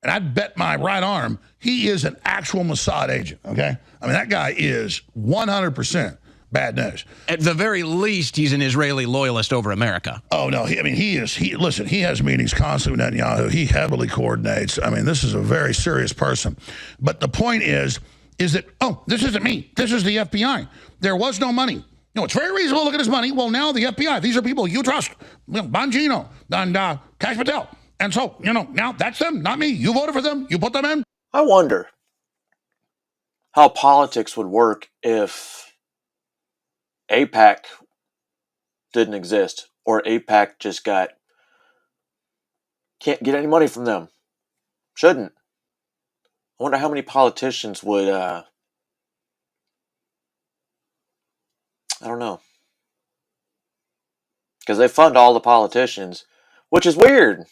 and I'd bet my right arm, he is an actual Mossad agent, okay? I mean, that guy is 100% bad news. At the very least, he's an Israeli loyalist over America. Oh, no, he has meetings constantly with Netanyahu. He heavily coordinates. I mean, this is a very serious person. But the point is that, this isn't me. This is the FBI. There was no money. It's very reasonable to look at his money. Well, now the FBI, these are people you trust. Bongino and Kash Patel. And so, now that's them, not me. You voted for them. You put them in. I wonder how politics would work if AIPAC didn't exist or AIPAC just can't get any money from them. Shouldn't. I wonder how many politicians would, I don't know. Because they fund all the politicians, which is weird.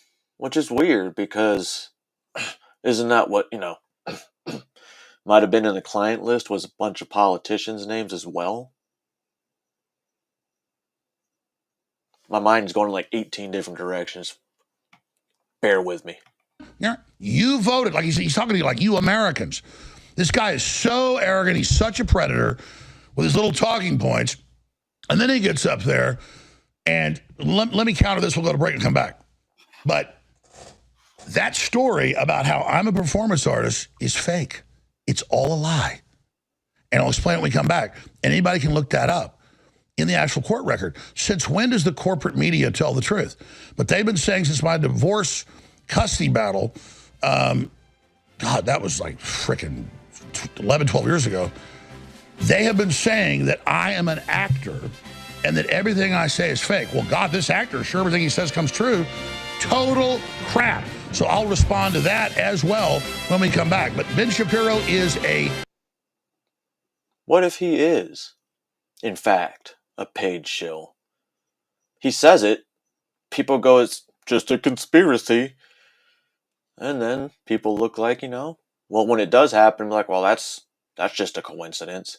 Because isn't that what, might have been in the client list was a bunch of politicians' names as well? My mind's going in like 18 different directions. Bear with me. Yeah, you voted. Like he's talking to you like you Americans. This guy is so arrogant. He's such a predator with his little talking points. And then he gets up there and let me counter this. We'll go to break and come back. But that story about how I'm a performance artist is fake. It's all a lie. And I'll explain it when we come back. Anybody can look that up in the actual court record. Since when does the corporate media tell the truth? But they've been saying since my divorce custody battle, God, that was like freaking 11, 12 years ago. They have been saying that I am an actor and that everything I say is fake. Well, God, this actor, sure everything he says comes true. Total crap. So I'll respond to that as well when we come back. But Ben Shapiro is a... What if he is, in fact, a paid shill? He says it. People go, it's just a conspiracy. And then people look like, well, when it does happen, like, well, that's just a coincidence.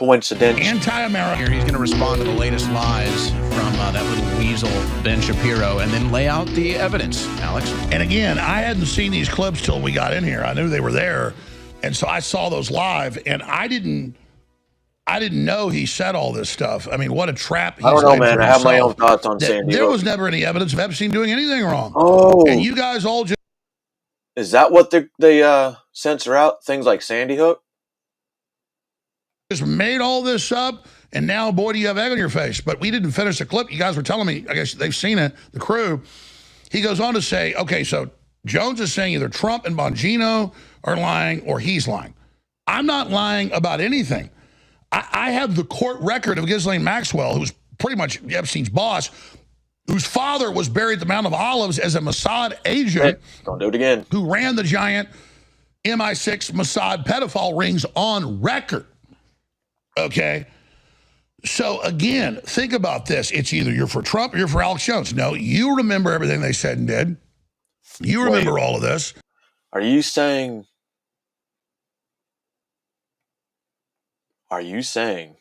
Anti-American. Here, he's going to respond to the latest lies from that little weasel, Ben Shapiro, and then lay out the evidence, Alex. And again, I hadn't seen these clips till we got in here. I knew they were there. And so I saw those live, and I didn't know he said all this stuff. I mean, what a trap he's I don't know, laid man. for I have my himself. own thoughts on Sandy There Hook. was never any evidence of Epstein doing anything wrong. Oh. And you guys all just... Is that what they censor out? Things like Sandy Hook? Just made all this up, and now, boy, do you have egg on your face. But we didn't finish the clip. You guys were telling me, I guess they've seen it, the crew. He goes on to say, okay, so Jones is saying either Trump and Bongino are lying or he's lying. I'm not lying about anything. I have the court record of Ghislaine Maxwell, who's pretty much Epstein's boss, whose father was buried at the Mount of Olives as a Mossad agent. Don't do it again. Who ran the giant MI6 Mossad pedophile rings on record. Okay? So, again, think about this. It's either you're for Trump or you're for Alex Jones. No, you remember everything they said and did. You remember all of this. Are you saying Are you saying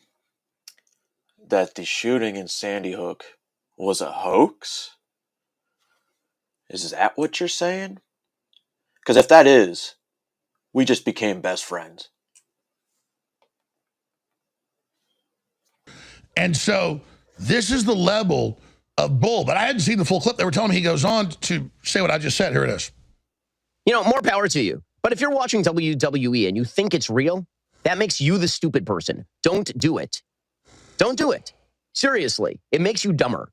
that the shooting in Sandy Hook was a hoax? Is that what you're saying? Because if that is, we just became best friends. And so this is the level of bull. But I hadn't seen the full clip. They were telling me he goes on to say what I just said. Here it is. You know, more power to you. But if you're watching WWE and you think it's real, that makes you the stupid person. Don't do it. Don't do it. Seriously, it makes you dumber.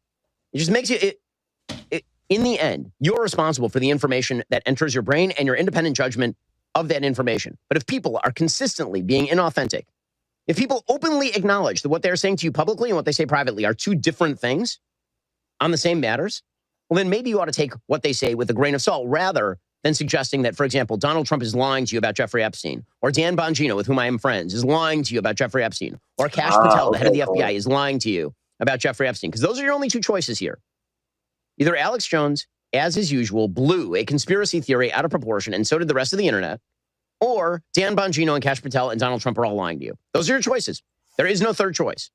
It just makes you, in the end, you're responsible for the information that enters your brain and your independent judgment of that information. But if people are consistently being inauthentic, if people openly acknowledge that what they're saying to you publicly and what they say privately are two different things on the same matters, well, then maybe you ought to take what they say with a grain of salt rather than suggesting that, for example, Donald Trump is lying to you about Jeffrey Epstein, or Dan Bongino, with whom I am friends, is lying to you about Jeffrey Epstein, or Kash Patel, the head of the FBI, is lying to you about Jeffrey Epstein. Because those are your only two choices here. Either Alex Jones, as is usual, blew a conspiracy theory out of proportion, and so did the rest of the internet, or Dan Bongino and Kash Patel and Donald Trump are all lying to you. Those are your choices. There is no third choice.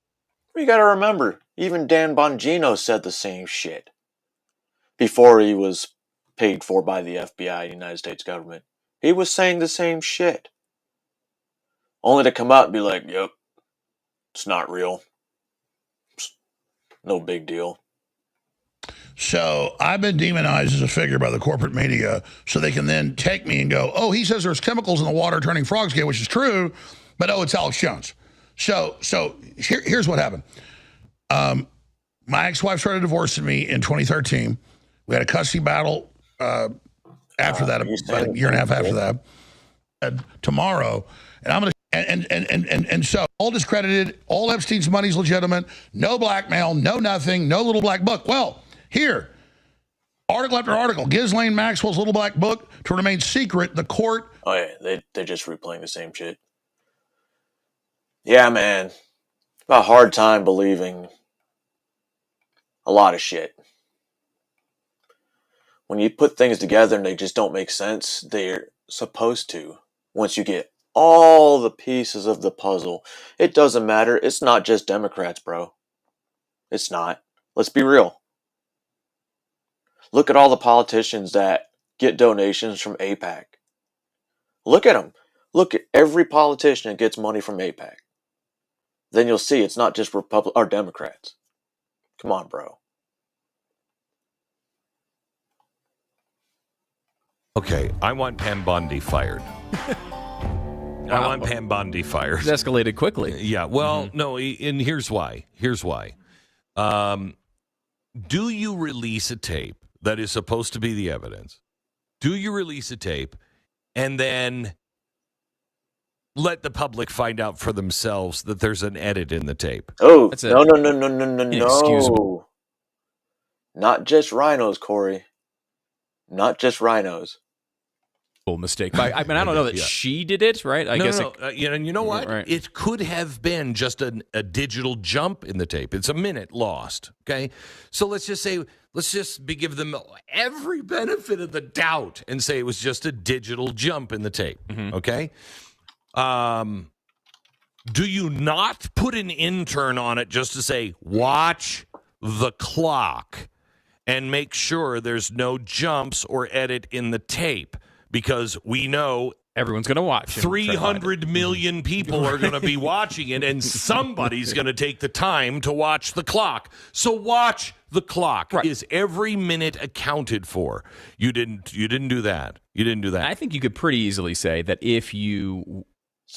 You gotta remember, even Dan Bongino said the same shit before he was paid for by the FBI, the United States government. He was saying the same shit. Only to come out and be like, yep, it's not real. It's no big deal. So I've been demonized as a figure by the corporate media so they can then take me and go, oh, he says there's chemicals in the water turning frogs gay, which is true, but oh, it's Alex Jones. So here's what happened. My ex-wife started divorcing me in 2013. We had a custody battle after that, about a year and a half after that. Tomorrow, and I'm going to and so all discredited, all Epstein's money's legitimate, no blackmail, no nothing, no little black book. Well, here, article after article, Ghislaine Maxwell's little black book to remain secret. The court. Oh yeah, they're just replaying the same shit. Yeah, man, a hard time believing a lot of shit. When you put things together and they just don't make sense, they're supposed to. Once you get all the pieces of the puzzle, it doesn't matter. It's not just Democrats, bro. It's not. Let's be real. Look at all the politicians that get donations from AIPAC. Look at them. Look at every politician that gets money from AIPAC. Then you'll see it's not just or Democrats. Come on, bro. Okay, I want Pam Bondi fired. I want Pam Bondi fired. It's escalated quickly. Yeah, well, no, and here's why. Here's why. Do you release a tape that is supposed to be the evidence? Do you release a tape and then let the public find out for themselves that there's an edit in the tape? Oh, That's no. inexcusable. Not just rhinos, Corey. Not just rhinos. Mistake. I mean, I don't know that she did it, right? I guess. And you know what? Right. It could have been just a digital jump in the tape. It's a minute lost. Okay, so let's just give them every benefit of the doubt and say it was just a digital jump in the tape. Okay. Do you not put an intern on it just to say watch the clock and make sure there's no jumps or edit in the tape? Because we know everyone's going to watch. 300 million people are going to be watching it, and somebody's going to take the time to watch the clock. So watch the clock. Right. Is every minute accounted for? You didn't do that. You didn't do that. I think you could pretty easily say that if you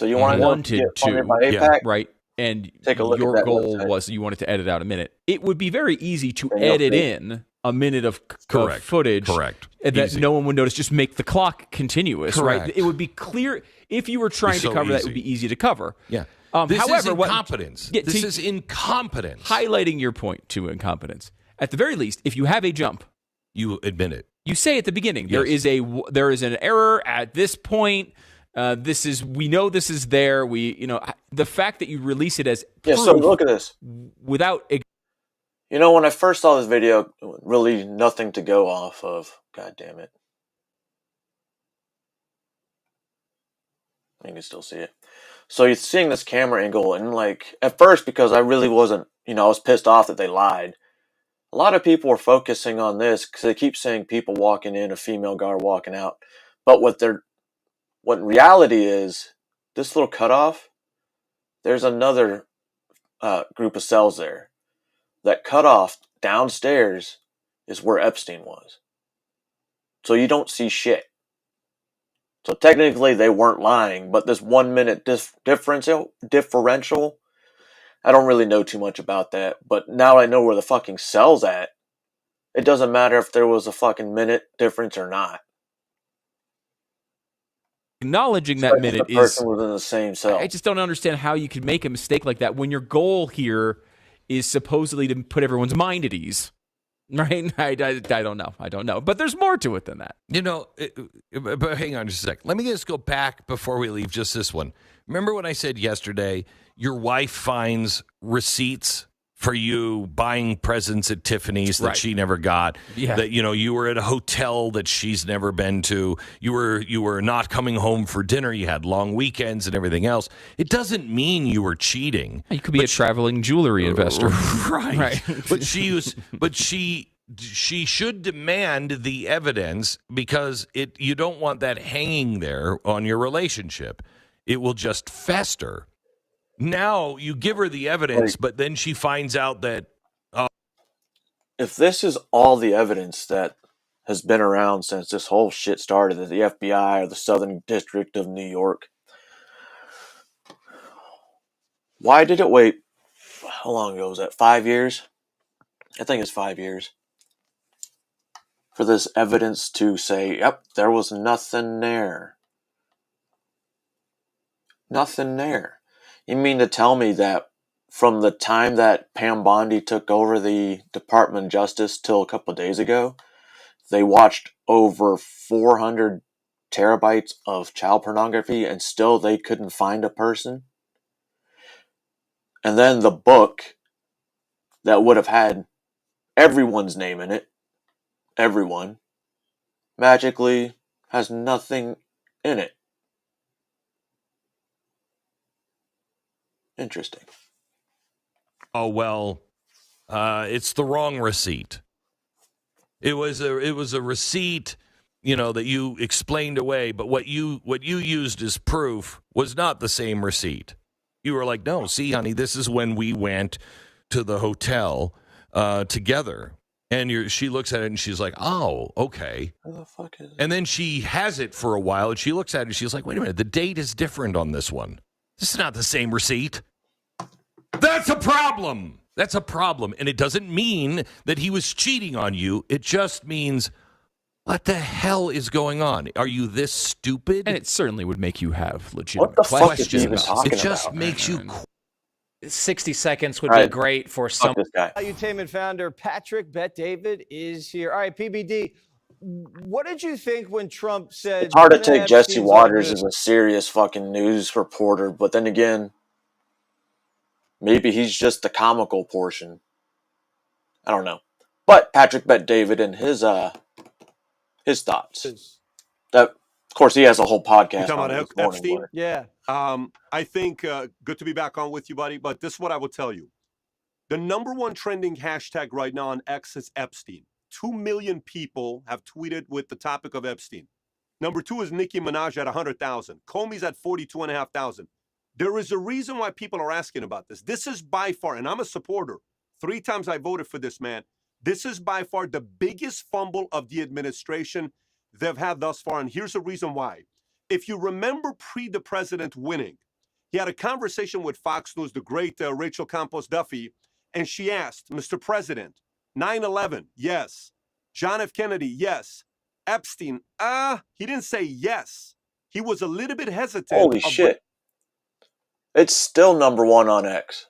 wanted to, right, and take a look your at that goal website. was you wanted to edit out a minute, it would be very easy to edit in a minute of footage. Correct. That Easy. no one would notice. Just make the clock continuous, Correct. right? It would be clear if you were trying to cover that. It would be easy to cover. Yeah. This is however, incompetence. This is incompetence. Highlighting your point to incompetence. At the very least, if you have a jump, you admit it. You say at the beginning Yes. there is an error at this point. We know this is there. The fact that you release it as proof so look at this. Without. When I first saw this video, really nothing to go off of. God damn it. You can still see it. So you're seeing this camera angle, and like at first, because I really wasn't, I was pissed off that they lied. A lot of people were focusing on this because they keep saying people walking in, a female guard walking out. But what in reality is, this little cutoff, there's another group of cells there. That cutoff downstairs is where Epstein was. So you don't see shit. So technically they weren't lying, but this 1 minute differential, I don't really know too much about that. But now I know where the fucking cell's at. It doesn't matter if there was a fucking minute difference or not. Acknowledging that minute the person within the same cell. I just don't understand how you could make a mistake like that when your goal here is supposedly to put everyone's mind at ease. Right? I don't know. I don't know. But there's more to it than that. But hang on just a sec. Let me just go back before we leave just this one. Remember when I said yesterday, your wife finds receipts for you buying presents at Tiffany's that she never got. Yeah. That you were at a hotel that she's never been to. You were not coming home for dinner. You had long weekends and everything else. It doesn't mean you were cheating. You could be a traveling jewelry investor. Right. But she should demand the evidence because you don't want that hanging there on your relationship. It will just fester. Now you give her the evidence, but then she finds out that... If this is all the evidence that has been around since this whole shit started at the FBI or the Southern District of New York, why did it wait? How long ago was that? 5 years? I think it's 5 years. For this evidence to say, yep, there was nothing there. Nothing there. You mean to tell me that from the time that Pam Bondi took over the Department of Justice till a couple of days ago, they watched over 400 terabytes of child pornography and still they couldn't find a person? And then the book that would have had everyone's name in it, everyone, magically has nothing in it. Interesting. Oh, well, it's the wrong receipt. It was a receipt, that you explained away, but what you used as proof was not the same receipt. You were like, no, see, honey, this is when we went to the hotel together. And she looks at it and she's like, oh, okay. Who the fuck is it? And then she has it for a while and she looks at it and she's like, wait a minute, the date is different on this one. This is not the same receipt. That's a problem. That's a problem. And it doesn't mean that he was cheating on you. It just means, what the hell is going on? Are you this stupid? And it certainly would make you have legitimate What the fuck questions. is he even talking It just about? makes you... 60 seconds would All be right. great for Fuck some. this guy. Valuetainment founder Patrick Bet-David is here. All right, PBD, what did you think when Trump said... It's hard to take Jesse Epstein's Waters all as good? a serious fucking news reporter, but then again, maybe he's just the comical portion. I don't know. But Patrick Bet-David and his thoughts. That, of course, he has a whole podcast. You talking about Epstein? Yeah. I think good to be back on with you, buddy. But this is what I will tell you. The number one trending hashtag right now on X is Epstein. 2 million people have tweeted with the topic of Epstein. Number two is Nicki Minaj at 100,000. Comey's at 42,500. There is a reason why people are asking about this. This is by far, and I'm a supporter. 3 times I voted for this man. This is by far the biggest fumble of the administration they've had thus far. And here's the reason why. If you remember the president winning, he had a conversation with Fox News, the great Rachel Campos Duffy, and she asked, Mr. President, 9/11, yes. John F. Kennedy, yes. Epstein, he didn't say yes. He was a little bit hesitant. Holy shit. It's still number one on X.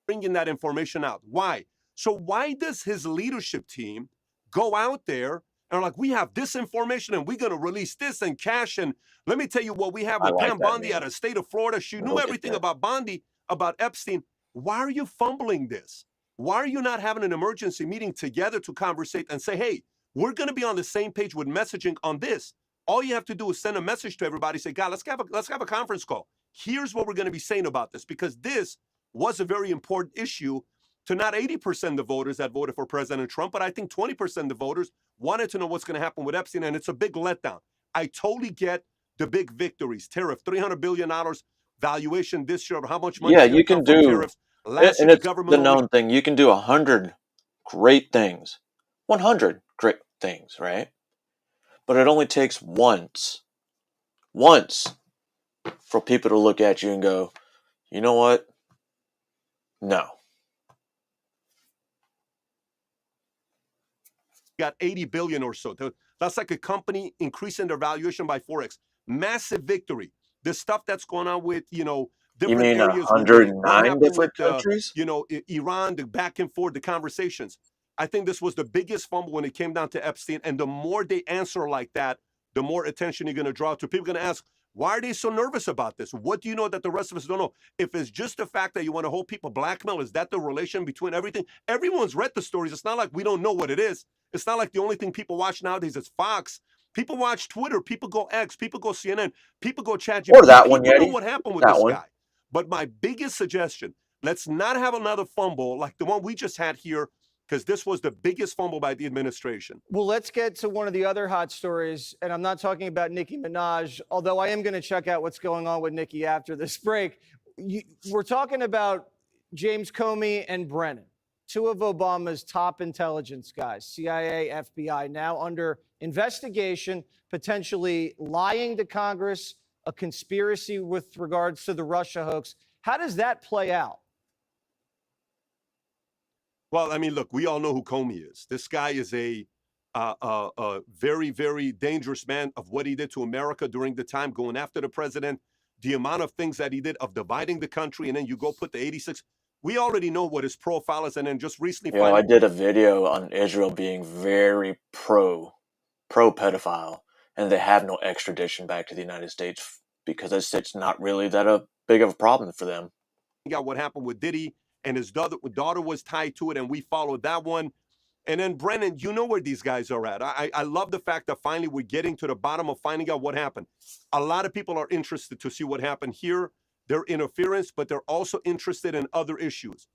Bringing that information out. Why? So why does his leadership team go out there and are like, we have this information and we're going to release this and cash? And let me tell you what we have with Pam Bondi out of the state of Florida. She knew everything about Bondi, about Epstein. Why are you fumbling this? Why are you not having an emergency meeting together to conversate and say, hey, we're going to be on the same page with messaging on this? All you have to do is send a message to everybody, say, God, let's have a conference call. Here's what we're going to be saying about this, because this was a very important issue to not 80% of the voters that voted for President Trump, but I think 20% of the voters wanted to know what's going to happen with Epstein, and it's a big letdown. I totally get the big victories. Tariff, $300 billion valuation this year of how much money Yeah, is going you to come can from do, tariffs. Last and year, the it's government the only known thing. You can do 100 great things, 100 great things, right? But it only takes once for people to look at you and go, you know what? No. got 80 billion or so. That's like a company increasing their valuation by 4x. Massive victory. The stuff that's going on with, You different mean areas with what 109 happened with, different countries? Iran, the back and forth, the conversations. I think this was the biggest fumble when it came down to Epstein. And the more they answer like that, the more attention you're going to draw to. People are going to ask, why are they so nervous about this? What do you know that the rest of us don't know? If it's just the fact that you want to hold people blackmail, is that the relation between everything? Everyone's read the stories. It's not like we don't know what it is. It's not like the only thing people watch nowadays is Fox. People watch Twitter. People go X. People go CNN. People go ChatGPT. Or that one, People know Yeti. what happened with That this one. guy. But my biggest suggestion, let's not have another fumble like the one we just had here, because this was the biggest fumble by the administration. Well, let's get to one of the other hot stories, and I'm not talking about Nicki Minaj, although I am going to check out what's going on with Nicki after this break. We're talking about James Comey and Brennan, two of Obama's top intelligence guys, CIA, FBI, now under investigation, potentially lying to Congress, a conspiracy with regards to the Russia hoax. How does that play out? Well, I mean, look, we all know who Comey is. This guy is a very, very dangerous man of what he did to America during the time, going after the president, the amount of things that he did of dividing the country, and then you go put the 86. We already know what his profile is, and then just recently... I did a video on Israel being very pro-pedophile, and they have no extradition back to the United States because it's not really that big of a problem for them. You got what happened with Diddy, and his daughter was tied to it, and we followed that one. And then Brennan, you know where these guys are at. I love the fact that finally we're getting to the bottom of finding out what happened. A lot of people are interested to see what happened here, their interference, but they're also interested in other issues.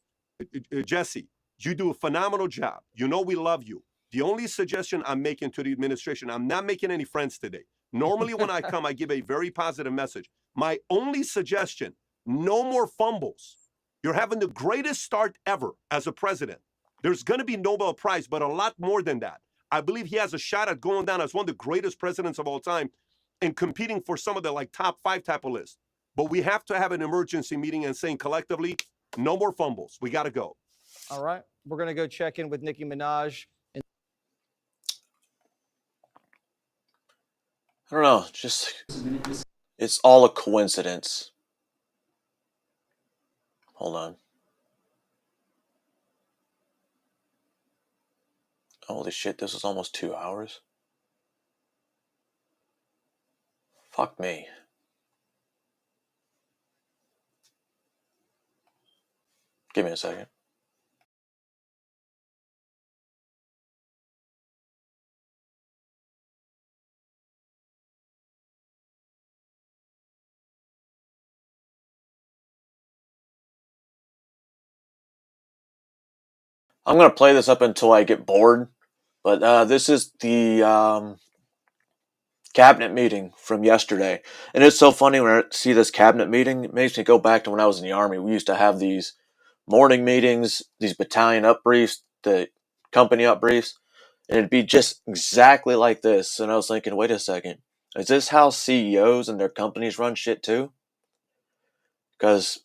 Jesse, you do a phenomenal job. You know we love you. The only suggestion I'm making to the administration, I'm not making any friends today. Normally when I come, I give a very positive message. My only suggestion, no more fumbles. You're having the greatest start ever as a president. There's going to be Nobel Prize, but a lot more than that. I believe he has a shot at going down as one of the greatest presidents of all time and competing for some of the top 5 type of lists. But we have to have an emergency meeting and saying collectively, no more fumbles. We got to go. All right. We're going to go check in with Nicki Minaj. I don't know. It's all a coincidence. Hold on. Holy shit, this was almost 2 hours. Fuck me. Give me a second. I'm going to play this up until I get bored, but this is the cabinet meeting from yesterday. And it's so funny when I see this cabinet meeting, it makes me go back to when I was in the Army. We used to have these morning meetings, these battalion up briefs, the company up briefs, and it'd be just exactly like this. And I was thinking, wait a second, is this how CEOs and their companies run shit too? Because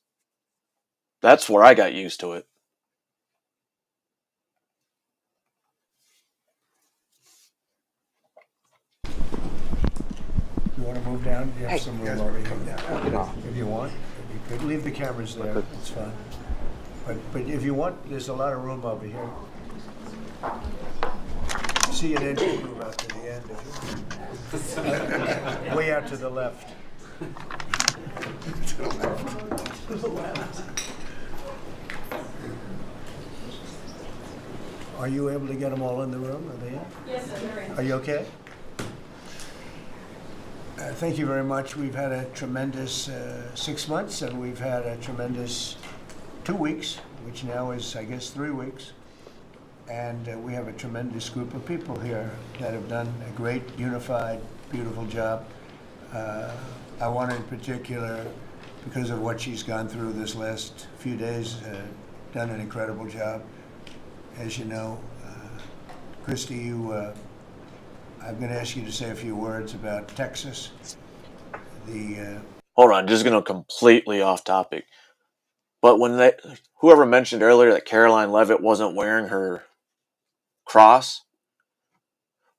that's where I got used to it. You want to move down? You have some room over here. Come down. If you want, you could leave the cameras there. It's fine. But if you want, there's a lot of room over here. See an entry move out to the end. If you way out to the left. To the left. To the left. Are you able to get them all in the room? Are they in? Yes, sir. Are you okay? Thank you very much. We've had a tremendous 6 months, and we've had a tremendous 2 weeks, which now is, I guess, 3 weeks. And we have a tremendous group of people here that have done a great, unified, beautiful job. I want to, in particular, because of what she's gone through this last few days, done an incredible job. As you know, Christy, I'm going to ask you to say a few words about Texas. Hold on, just going to completely off topic. But when whoever mentioned earlier that Caroline Leavitt wasn't wearing her cross,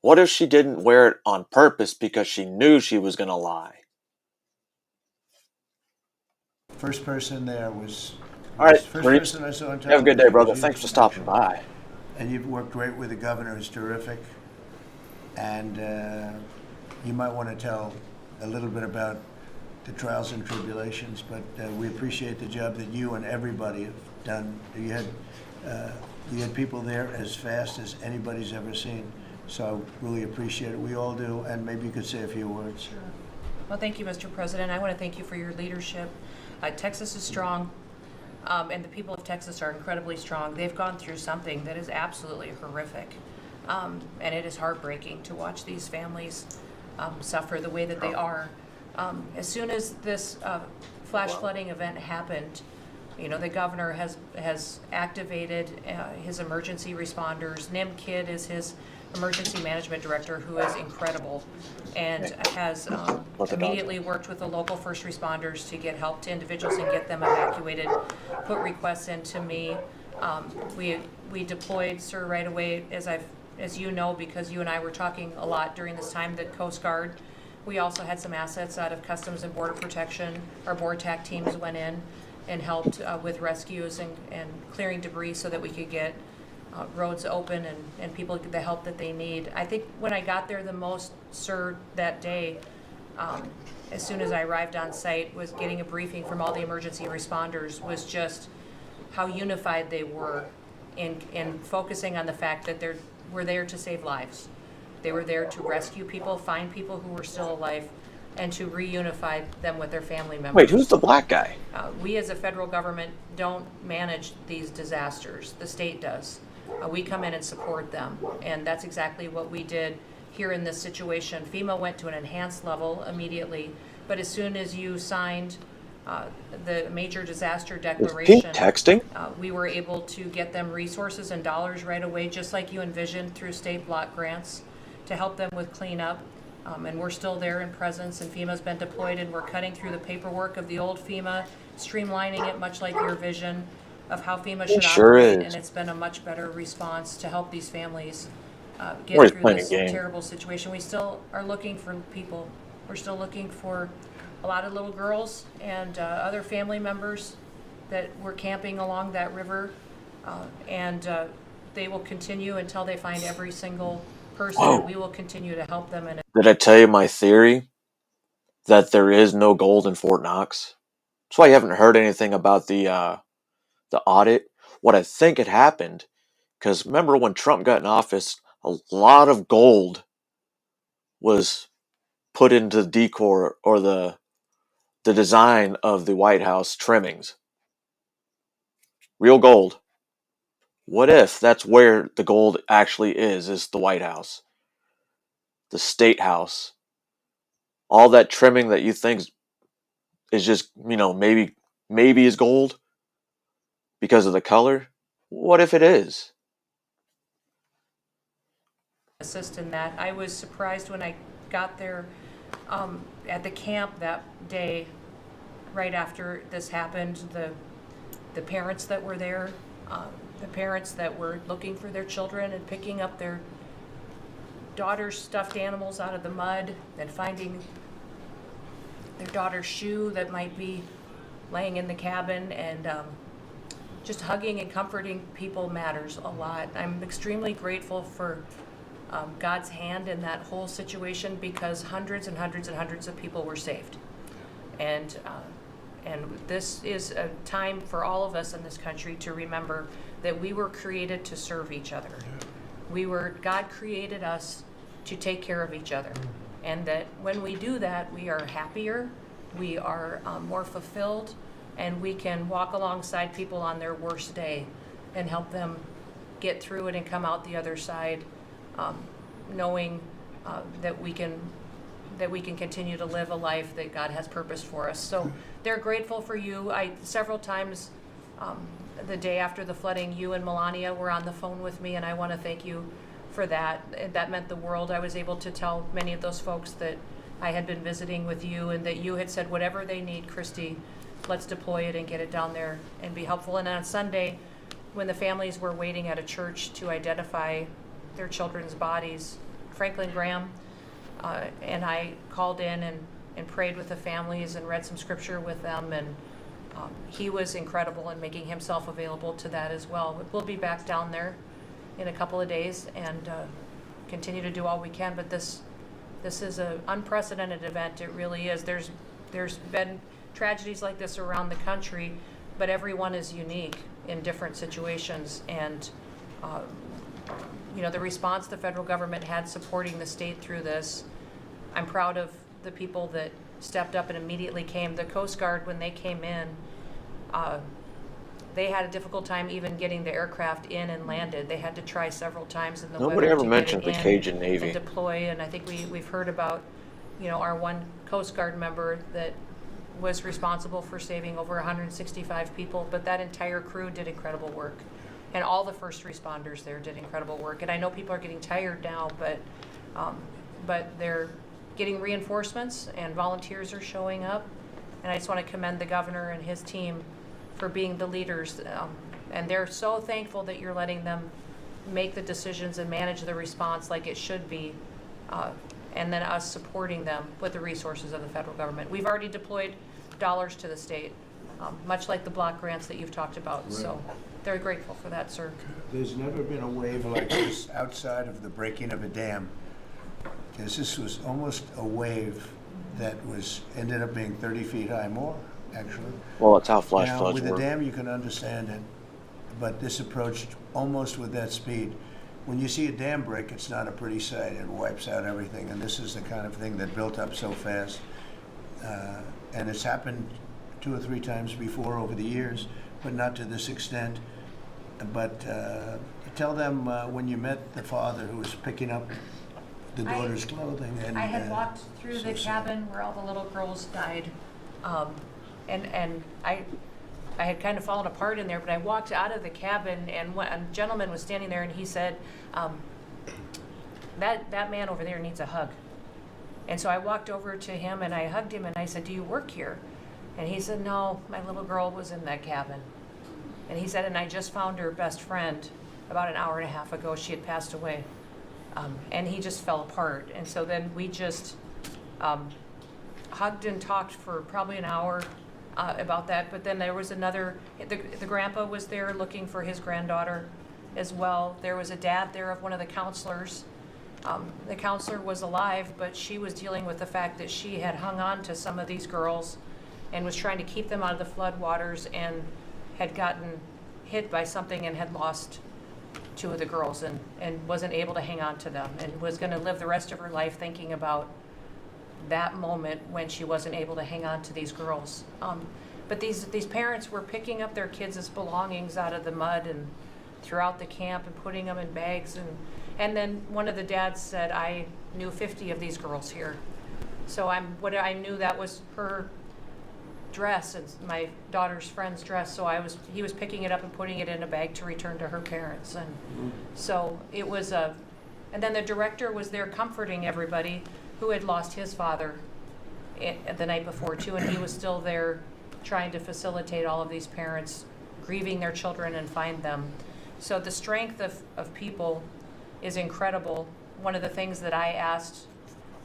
what if she didn't wear it on purpose because she knew she was going to lie? First person there was. All right, First person I saw on television. Have a good day, brother. Thanks for stopping by. And you've worked great with the governor, who's terrific. And you might want to tell a little bit about the trials and tribulations, but we appreciate the job that you and everybody have done. You had people there as fast as anybody's ever seen, so I really appreciate it. We all do, and maybe you could say a few words. Sure. Well, thank you, Mr. President. I want to thank you for your leadership. Texas is strong, and the people of Texas are incredibly strong. They've gone through something that is absolutely horrific, and it is heartbreaking to watch these families suffer the way that they are. As soon as this flash flooding event happened, you know, the governor has activated his emergency responders. Nim Kidd is his emergency management director, who is incredible, and has immediately worked with the local first responders to get help to individuals and get them evacuated, put requests in to me. We deployed, sir, right away, as you know, because you and I were talking a lot during this time, the Coast Guard. We also had some assets out of Customs and Border Protection. Our BORTAC teams went in and helped with rescues and clearing debris so that we could get roads open and people get the help that they need. I think when I got there the most, sir, that day, as soon as I arrived on site, was getting a briefing from all the emergency responders, was just how unified they were in focusing on the fact that we're there to save lives. They were there to rescue people, find people who were still alive, and to reunify them with their family members. Wait, who's the black guy? We as a federal government don't manage these disasters. The state does. We come in and support them, and that's exactly what we did here in this situation. FEMA went to an enhanced level immediately, but as soon as you signed the major disaster declaration, texting? We were able to get them resources and dollars right away, just like you envisioned through state block grants, to help them with cleanup. And we're still there in presence, and FEMA's been deployed, and we're cutting through the paperwork of the old FEMA, streamlining it much like your vision of how FEMA should operate, and it's been a much better response to help these families get through this terrible situation. We still are looking for people. We're still looking for a lot of little girls and other family members that were camping along that river, and they will continue until they find every single person. And we will continue to help them. Did I tell you my theory that there is no gold in Fort Knox? That's why you haven't heard anything about the audit. What I think had happened, because remember when Trump got in office, a lot of gold was put into the decor or the design of the White House trimmings. Real gold. What if that's where the gold actually is the White House, the State House? All that trimming that you think is just, maybe is gold because of the color. What if it is? Assist in that. I was surprised when I got there at the camp that day, right after this happened. The parents that were there, the parents that were looking for their children and picking up their daughter's stuffed animals out of the mud and finding their daughter's shoe that might be laying in the cabin, and just hugging and comforting people matters a lot. I'm extremely grateful for God's hand in that whole situation, because hundreds and hundreds and hundreds of people were saved. And this is a time for all of us in this country to remember that we were created to serve each other. God created us to take care of each other. And that when we do that, we are happier, we are more fulfilled, and we can walk alongside people on their worst day and help them get through it and come out the other side, knowing that we can continue to live a life that God has purpose for us. So they're grateful for you. Several times the day after the flooding, you and Melania were on the phone with me, and I want to thank you for that. That meant the world. I was able to tell many of those folks that I had been visiting with you, and that you had said, whatever they need, Christy, let's deploy it and get it down there and be helpful. And on Sunday, when the families were waiting at a church to identify their children's bodies, Franklin Graham and I called in and prayed with the families and read some scripture with them, and he was incredible in making himself available to that as well. We'll be back down there in a couple of days and continue to do all we can, but this is an unprecedented event. It really is. There's been tragedies like this around the country, but everyone is unique in different situations, and the response the federal government had supporting the state through this, I'm proud of the people that stepped up and immediately came. The Coast Guard, when they came in, they had a difficult time even getting the aircraft in and landed. They had to try several times in the Nobody weather ever to mentioned get the it in Cajun Navy. and deploy. And I think we've heard about, our one Coast Guard member that was responsible for saving over 165 people, but that entire crew did incredible work. And all the first responders there did incredible work. And I know people are getting tired now, but they're getting reinforcements and volunteers are showing up. And I just want to commend the governor and his team for being the leaders. And they're so thankful that you're letting them make the decisions and manage the response like it should be. And then us supporting them with the resources of the federal government. We've already deployed dollars to the state, much like the block grants that you've talked about. Right. So they're grateful for that, sir. There's never been a wave like this outside of the breaking of a dam, because this was almost a wave that ended up being 30 feet high, more actually. Well, it's how flash now, floods with work. a dam, you can understand it, but this approached almost with that speed. When you see a dam break, it's not a pretty sight. It wipes out everything, and this is the kind of thing that built up so fast. And it's happened 2 or 3 times before over the years, but not to this extent. But tell them when you met the father who was picking up the daughter's clothing. And I had walked through the cabin where all the little girls died, and I had kind of fallen apart in there, but I walked out of the cabin, and a gentleman was standing there, and he said, that man over there needs a hug. And so I walked over to him, and I hugged him, and I said, do you work here? And he said, no, my little girl was in that cabin. And he said, and I just found her best friend about an hour and a half ago. She had passed away. And he just fell apart. And so then we just hugged and talked for probably an hour about that. But then there was the grandpa was there looking for his granddaughter as well. There was a dad there of one of the counselors. The counselor was alive, but she was dealing with the fact that she had hung on to some of these girls and was trying to keep them out of the floodwaters, and had gotten hit by something and had lost 2 of the girls and wasn't able to hang on to them, and was going to live the rest of her life thinking about that moment when she wasn't able to hang on to these girls. But these parents were picking up their kids' belongings out of the mud and throughout the camp and putting them in bags. And then one of the dads said, I knew 50 of these girls here. So I knew that was her dress and my daughter's friend's dress. So he was picking it up and putting it in a bag to return to her parents. And so it was and then the director was there comforting everybody who had lost his father the night before too. And he was still there trying to facilitate all of these parents grieving their children and find them. So the strength of people is incredible. One of the things that I asked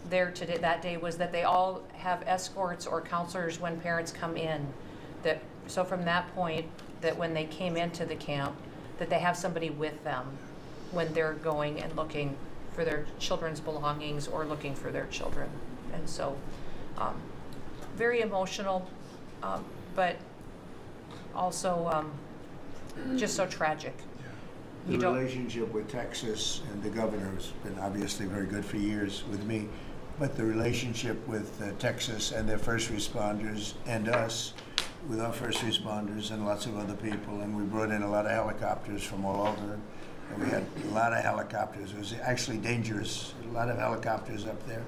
there that day was that they all have escorts or counselors when parents come in. So from that point, that when they came into the camp, that they have somebody with them when they're going and looking for their children's belongings or looking for their children. And so very emotional, but also just so tragic. The relationship with Texas and the governor has been obviously very good for years with me. but the relationship with Texas and their first responders and us, with our first responders and lots of other people, and we brought in a lot of helicopters from all over. And we had a lot of helicopters. It was actually dangerous, a lot of helicopters up there,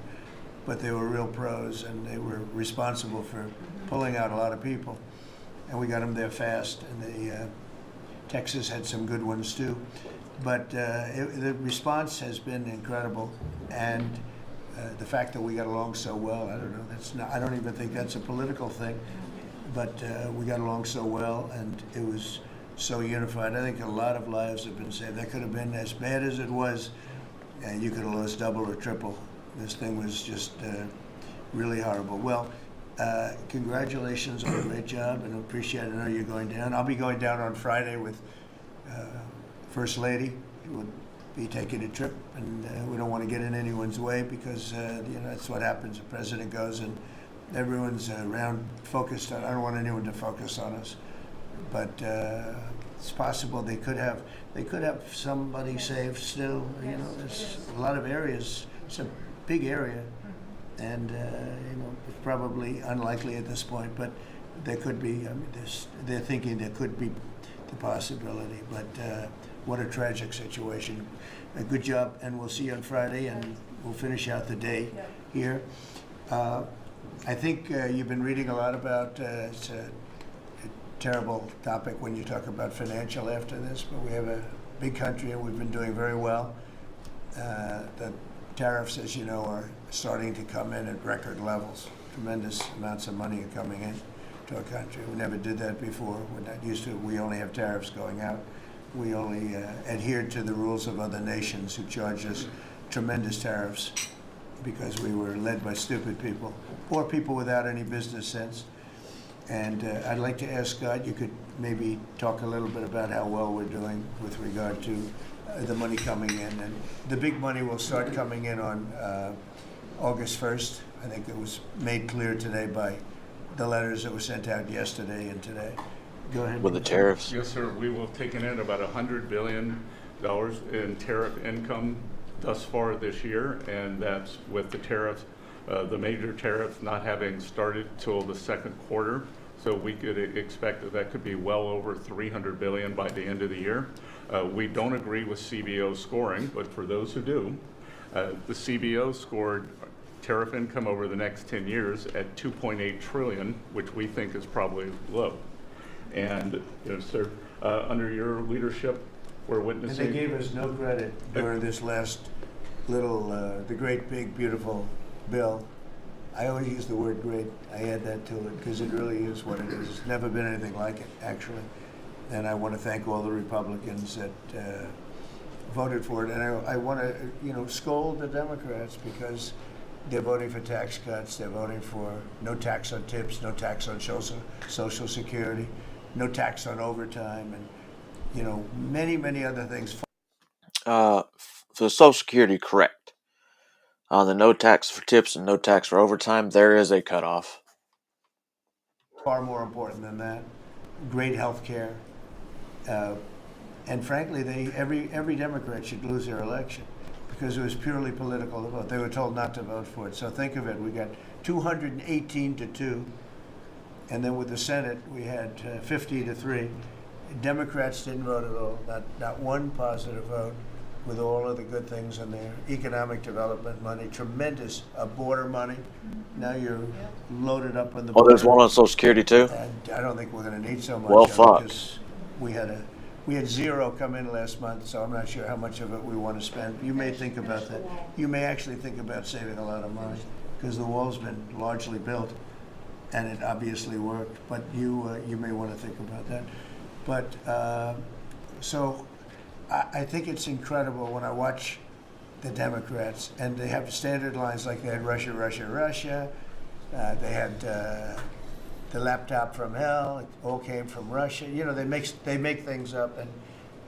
but they were real pros, and they were responsible for pulling out a lot of people. And we got them there fast, and Texas had some good ones too. But the response has been incredible, and the fact that we got along so well, I don't know, I don't even think that's a political thing, but we got along so well, and it was so unified. I think a lot of lives have been saved. That could have been as bad as it was, and you could have lost double or triple. This thing was just really horrible. Well, congratulations on a great job, and appreciate it. I know you're going down. I'll be going down on Friday with First Lady. We'll be taking a trip, and we don't want to get in anyone's way because that's what happens. The president goes, and everyone's around focused on. I don't want anyone to focus on us, but it's possible they could have somebody saved still. There's a lot of areas. It's a big area, and it's probably unlikely at this point, but there could be. I mean, they're thinking there could be the possibility, but what a tragic situation. A good job, and we'll see you on Friday, and we'll finish out the day here. I think you've been reading a lot about it's a terrible topic when you talk about financial after this, but we have a big country and we've been doing very well. The tariffs, as you know, are starting to come in at record levels. Tremendous amounts of money are coming in to our country. We never did that before. We're not used to it. We only have tariffs going out. We only adhered to the rules of other nations who charged us tremendous tariffs because we were led by stupid people or people without any business sense. And I'd like to ask Scott, you could maybe talk a little bit about how well we're doing with regard to the money coming in. And the big money will start coming in on August 1st. I think it was made clear today by the letters that were sent out yesterday and today. Go ahead. With the tariffs? Yes, sir. We will have taken in about $100 billion in tariff income thus far this year, and that's with the tariffs, the major tariffs not having started till the second quarter. So we could expect that could be well over $300 billion by the end of the year. We don't agree with CBO scoring, but for those who do, the CBO scored tariff income over the next 10 years at $2.8 trillion, which we think is probably low. And sir, under your leadership, we're witnessing. And they gave us no credit during this last little, the great, big, beautiful bill. I always use the word great. I add that to it because it really is what it is. It's never been anything like it, actually. And I want to thank all the Republicans that voted for it. And I want to, scold the Democrats because they're voting for tax cuts. They're voting for no tax on tips, no tax on Social Security, no tax on overtime, and many, many other things. For Social Security, correct. The no tax for tips and no tax for overtime, there is a cutoff. Far more important than that. Great health care. And frankly, every Democrat should lose their election because it was purely political to vote. They were told not to vote for it. So think of it. We got 218 to 2. And then with the Senate, we had 50 to 3. Democrats didn't vote at all. Not one positive vote. With all of the good things in there, economic development money, tremendous border money. Now you're loaded up on the border. Oh, there's one on Social Security too? And I don't think we're going to need so much. Well, fuck. Because we had zero come in last month, so I'm not sure how much of it we want to spend. You may think about that. You may actually think about saving a lot of money because the wall's been largely built, and it obviously worked. But you may want to think about that. But so. I think it's incredible when I watch the Democrats, and they have standard lines like they had Russia, Russia, Russia. They had the laptop from hell. It all came from Russia. They make things up and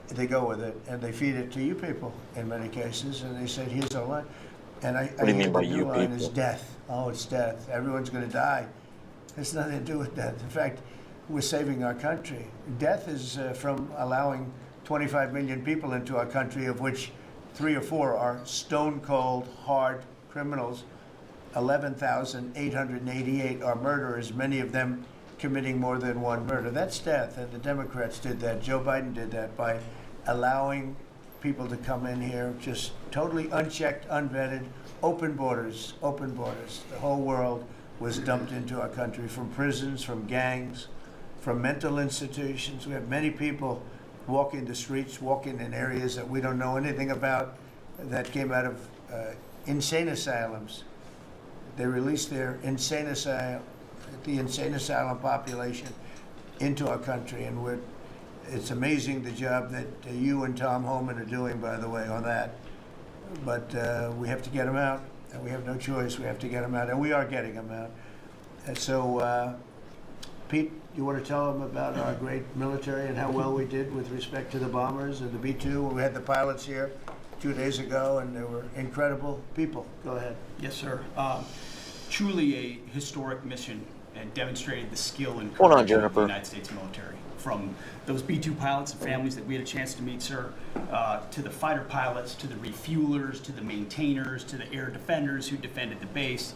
they go with it, and they feed it to you people in many cases. And they said, "Here's our line." And what do you mean by you line people? is death. Oh, it's death. Everyone's going to die. It's nothing to do with death. In fact, we're saving our country. Death is from allowing 25 million people into our country, of which 3 or 4 are stone cold, hard criminals 11,888 are murderers, many of them committing more than one murder. That's death, and the Democrats did that. Joe Biden did that by allowing people to come in here just totally unchecked, unvetted, open borders, open borders. The whole world was dumped into our country from prisons, from gangs, from mental institutions. We have many people walking the streets, walking in areas that we don't know anything about, that came out of insane asylums. They released their insane asylum, the insane asylum population into our country, and it's amazing the job that you and Tom Homan are doing, by the way, on that. But we have to get them out, and we have no choice. We have to get them out, and we are getting them out. And so, Pete, you want to tell them about our great military and how well we did with respect to the bombers and the B-2? We had the pilots here 2 days ago, and they were incredible people. Go ahead. Yes, sir. Truly a historic mission, and demonstrated the skill and Hold on, courage of the Jennifer. United States military. From those B-2 pilots and families that we had a chance to meet, sir, to the fighter pilots, to the refuelers, to the maintainers, to the air defenders who defended the base.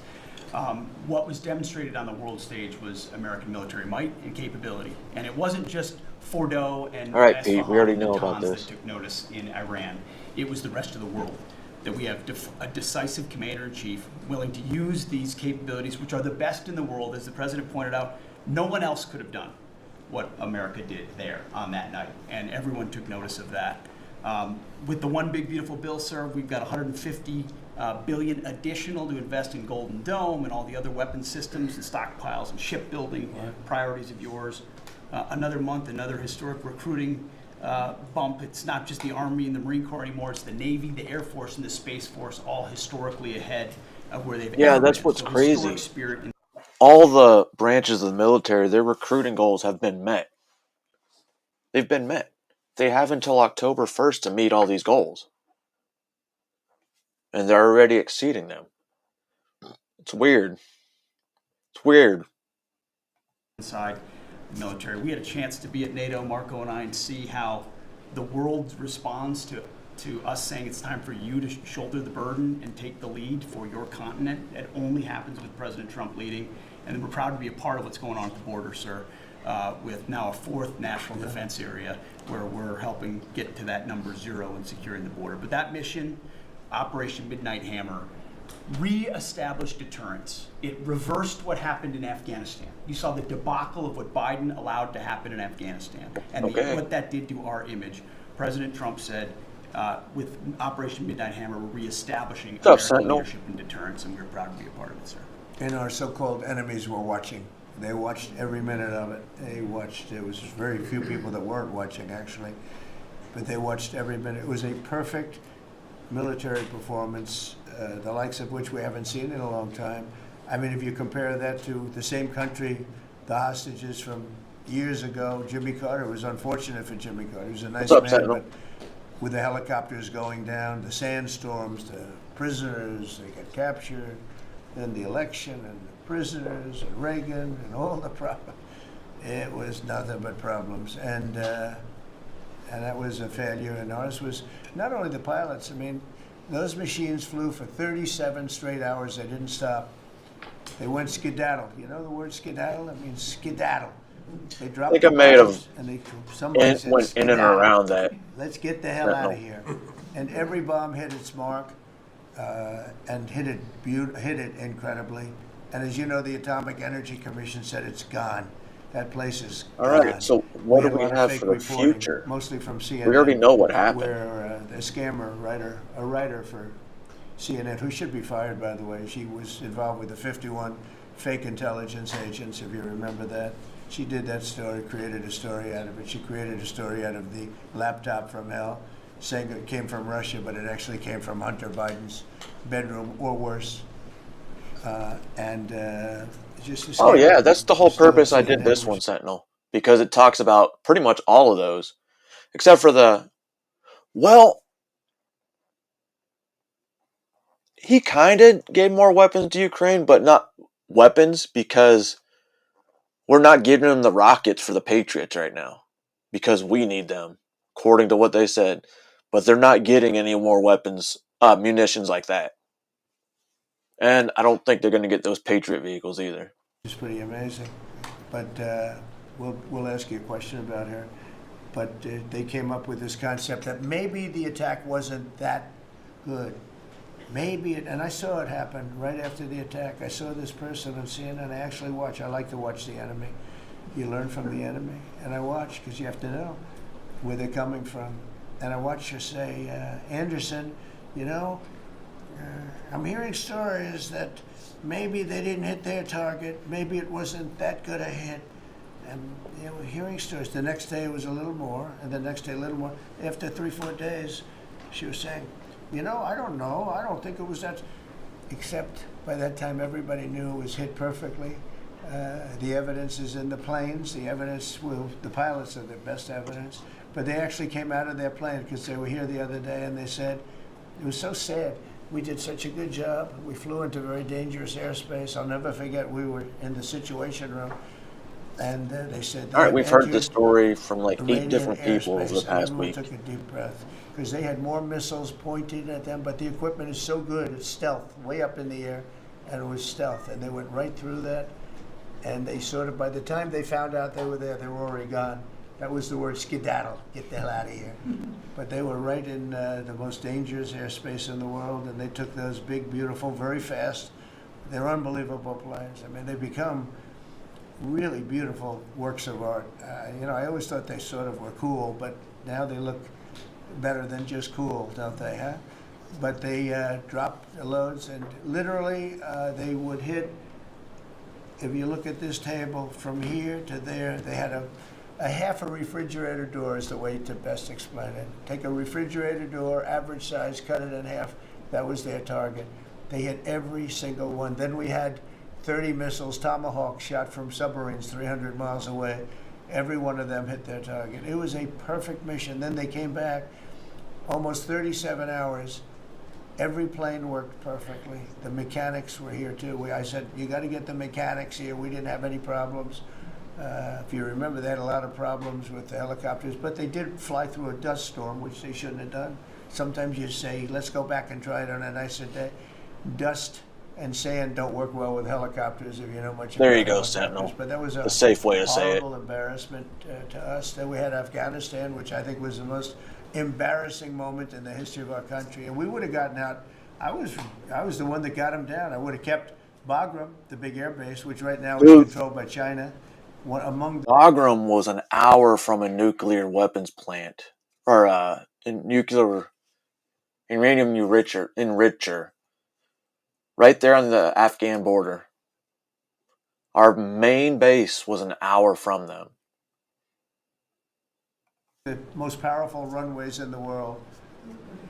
What was demonstrated on the world stage was American military might and capability. And it wasn't just Fordo and All right, Isfahan Pete, we already and know the about Natanz this. that took notice in Iran. It was the rest of the world. That we have a decisive commander-in-chief willing to use these capabilities, which are the best in the world. As the president pointed out, no one else could have done what America did there on that night, and everyone took notice of that. With the one big beautiful bill, sir, we've got $150 billion additional to invest in Golden Dome and all the other weapon systems and stockpiles and shipbuilding priorities of yours. Another month, another historic recruiting bump. It's not just the Army and the Marine Corps anymore. It's the Navy, the Air Force, and the Space Force, all historically ahead of where they've Yeah, ever that's been. what's So crazy. historic spirit and All the branches of the military, their recruiting goals have been met. They've been met. They have until October 1st to meet all these goals. And they're already exceeding them. It's weird. It's weird. inside the military. We had a chance to be at NATO, Marco and I, and see how the world responds to us saying it's time for you to shoulder the burden and take the lead for your continent. It only happens with President Trump leading. And then we're proud to be a part of what's going on at the border, sir, with now a fourth national defense area where we're helping get to that number 0 and securing the border. But that mission, Operation Midnight Hammer, re-established deterrence. It reversed what happened in Afghanistan. You saw the debacle of what Biden allowed to happen in Afghanistan and what that did to our image. President Trump said, with Operation Midnight Hammer, we're reestablishing American leadership and deterrence, and we're proud to be a part of it, sir. And our so-called enemies were watching. They watched every minute of it. They watched. There was very few people that weren't watching, actually, but they watched every minute. It was a perfect military performance, the likes of which we haven't seen in a long time. I mean, if you compare that to the same country, the hostages from years ago, Jimmy Carter, it was unfortunate for Jimmy Carter. He was a nice man, but with the helicopters going down, the sandstorms, the prisoners, they got captured, then the election and the prisoners and Reagan and all the problems. It was nothing but problems. And that was a failure. And ours was not only the pilots. I mean, those machines flew for 37 straight hours. They didn't stop. They went skedaddle. You know the word skedaddle? It means skedaddle. They dropped I think I may have somebody said, went in and around that. Let's get the hell out of here. And every bomb hit its mark and hit it incredibly. And as you know, the Atomic Energy Commission said it's gone. That place is All gone. right, so what do had a we lot of have fake for the reporting, future? mostly from CNN. We already know what happened. Where a scammer a writer for CNN, who should be fired, by the way, she was involved with the 51 fake intelligence agents, if you remember that. She did that story, created a story out of it. She created a story out of the laptop from hell, saying it came from Russia, but it actually came from Hunter Biden's bedroom, or worse. Just Oh yeah, that's the whole purpose I did this one, Sentinel, because it talks about pretty much all of those, except for he kind of gave more weapons to Ukraine, but not weapons, because we're not giving them the rockets for the Patriots right now, because we need them, according to what they said, but they're not getting any more weapons, munitions like that. And I don't think they're going to get those Patriot vehicles either. It's pretty amazing. But we'll ask you a question about her. But they came up with this concept that maybe the attack wasn't that good. Maybe it, and I saw it happen right after the attack. I saw this person on CNN. I actually watch. I like to watch the enemy. You learn from the enemy. And I watch because you have to know where they're coming from. And I watched her say, Anderson, you know, I'm hearing stories that maybe they didn't hit their target. Maybe it wasn't that good a hit. And you know, hearing stories. The next day it was a little more, and the next day a little more. After 3-4 days, she was saying, you know, I don't know. I don't think it was that. Except by that time, everybody knew it was hit perfectly. The evidence is in the planes. The evidence will, the pilots are the best evidence. But they actually came out of their plane because they were here the other day, and they said, it was so sad. We did such a good job. We flew into very dangerous airspace. I'll never forget, we were in the Situation Room, and they said... All right, we've heard this story from like 8 different people over the past week. Everyone took a deep breath because they had more missiles pointing at them, but the equipment is so good. It's stealth, way up in the air, and it was stealth. And they went right through that, and they sort of, by the time they found out they were there, they were already gone. That was the word skedaddle, get the hell out of here. But they were right in the most dangerous airspace in the world, and they took those big, beautiful, very fast. They're unbelievable planes. I mean, they become really beautiful works of art. You know, I always thought they sort of were cool, but now they look better than just cool, don't they, huh? But they dropped the loads, and literally they would hit, if you look at this table, from here to there, they had a half a refrigerator door is the way to best explain it. Take a refrigerator door, average size, cut it in half. That was their target. They hit every single one. Then we had 30 missiles, Tomahawk, shot from submarines 300 miles away. Every one of them hit their target. It was a perfect mission. Then they came back, almost 37 hours. Every plane worked perfectly. The mechanics were here too. I said, you got to get the mechanics here. We didn't have any problems. If you remember, they had a lot of problems with the helicopters, but they did fly through a dust storm, which they shouldn't have done. Sometimes you say, let's go back and try it on a nicer day. Dust and sand don't work well with helicopters if you know much about There you go, helicopters. Sentinel. But that was a The safe way to say it. horrible embarrassment to us. Then we had Afghanistan, which I think was the most embarrassing moment in the history of our country. And we would have gotten out. I was the one that got them down. I would have kept Bagram, the big air base, which right now is controlled by China. Bagram was an hour from a nuclear weapons plant, or nuclear uranium enricher, right there on the Afghan border. Our main base was an hour from them. The most powerful runways in the world,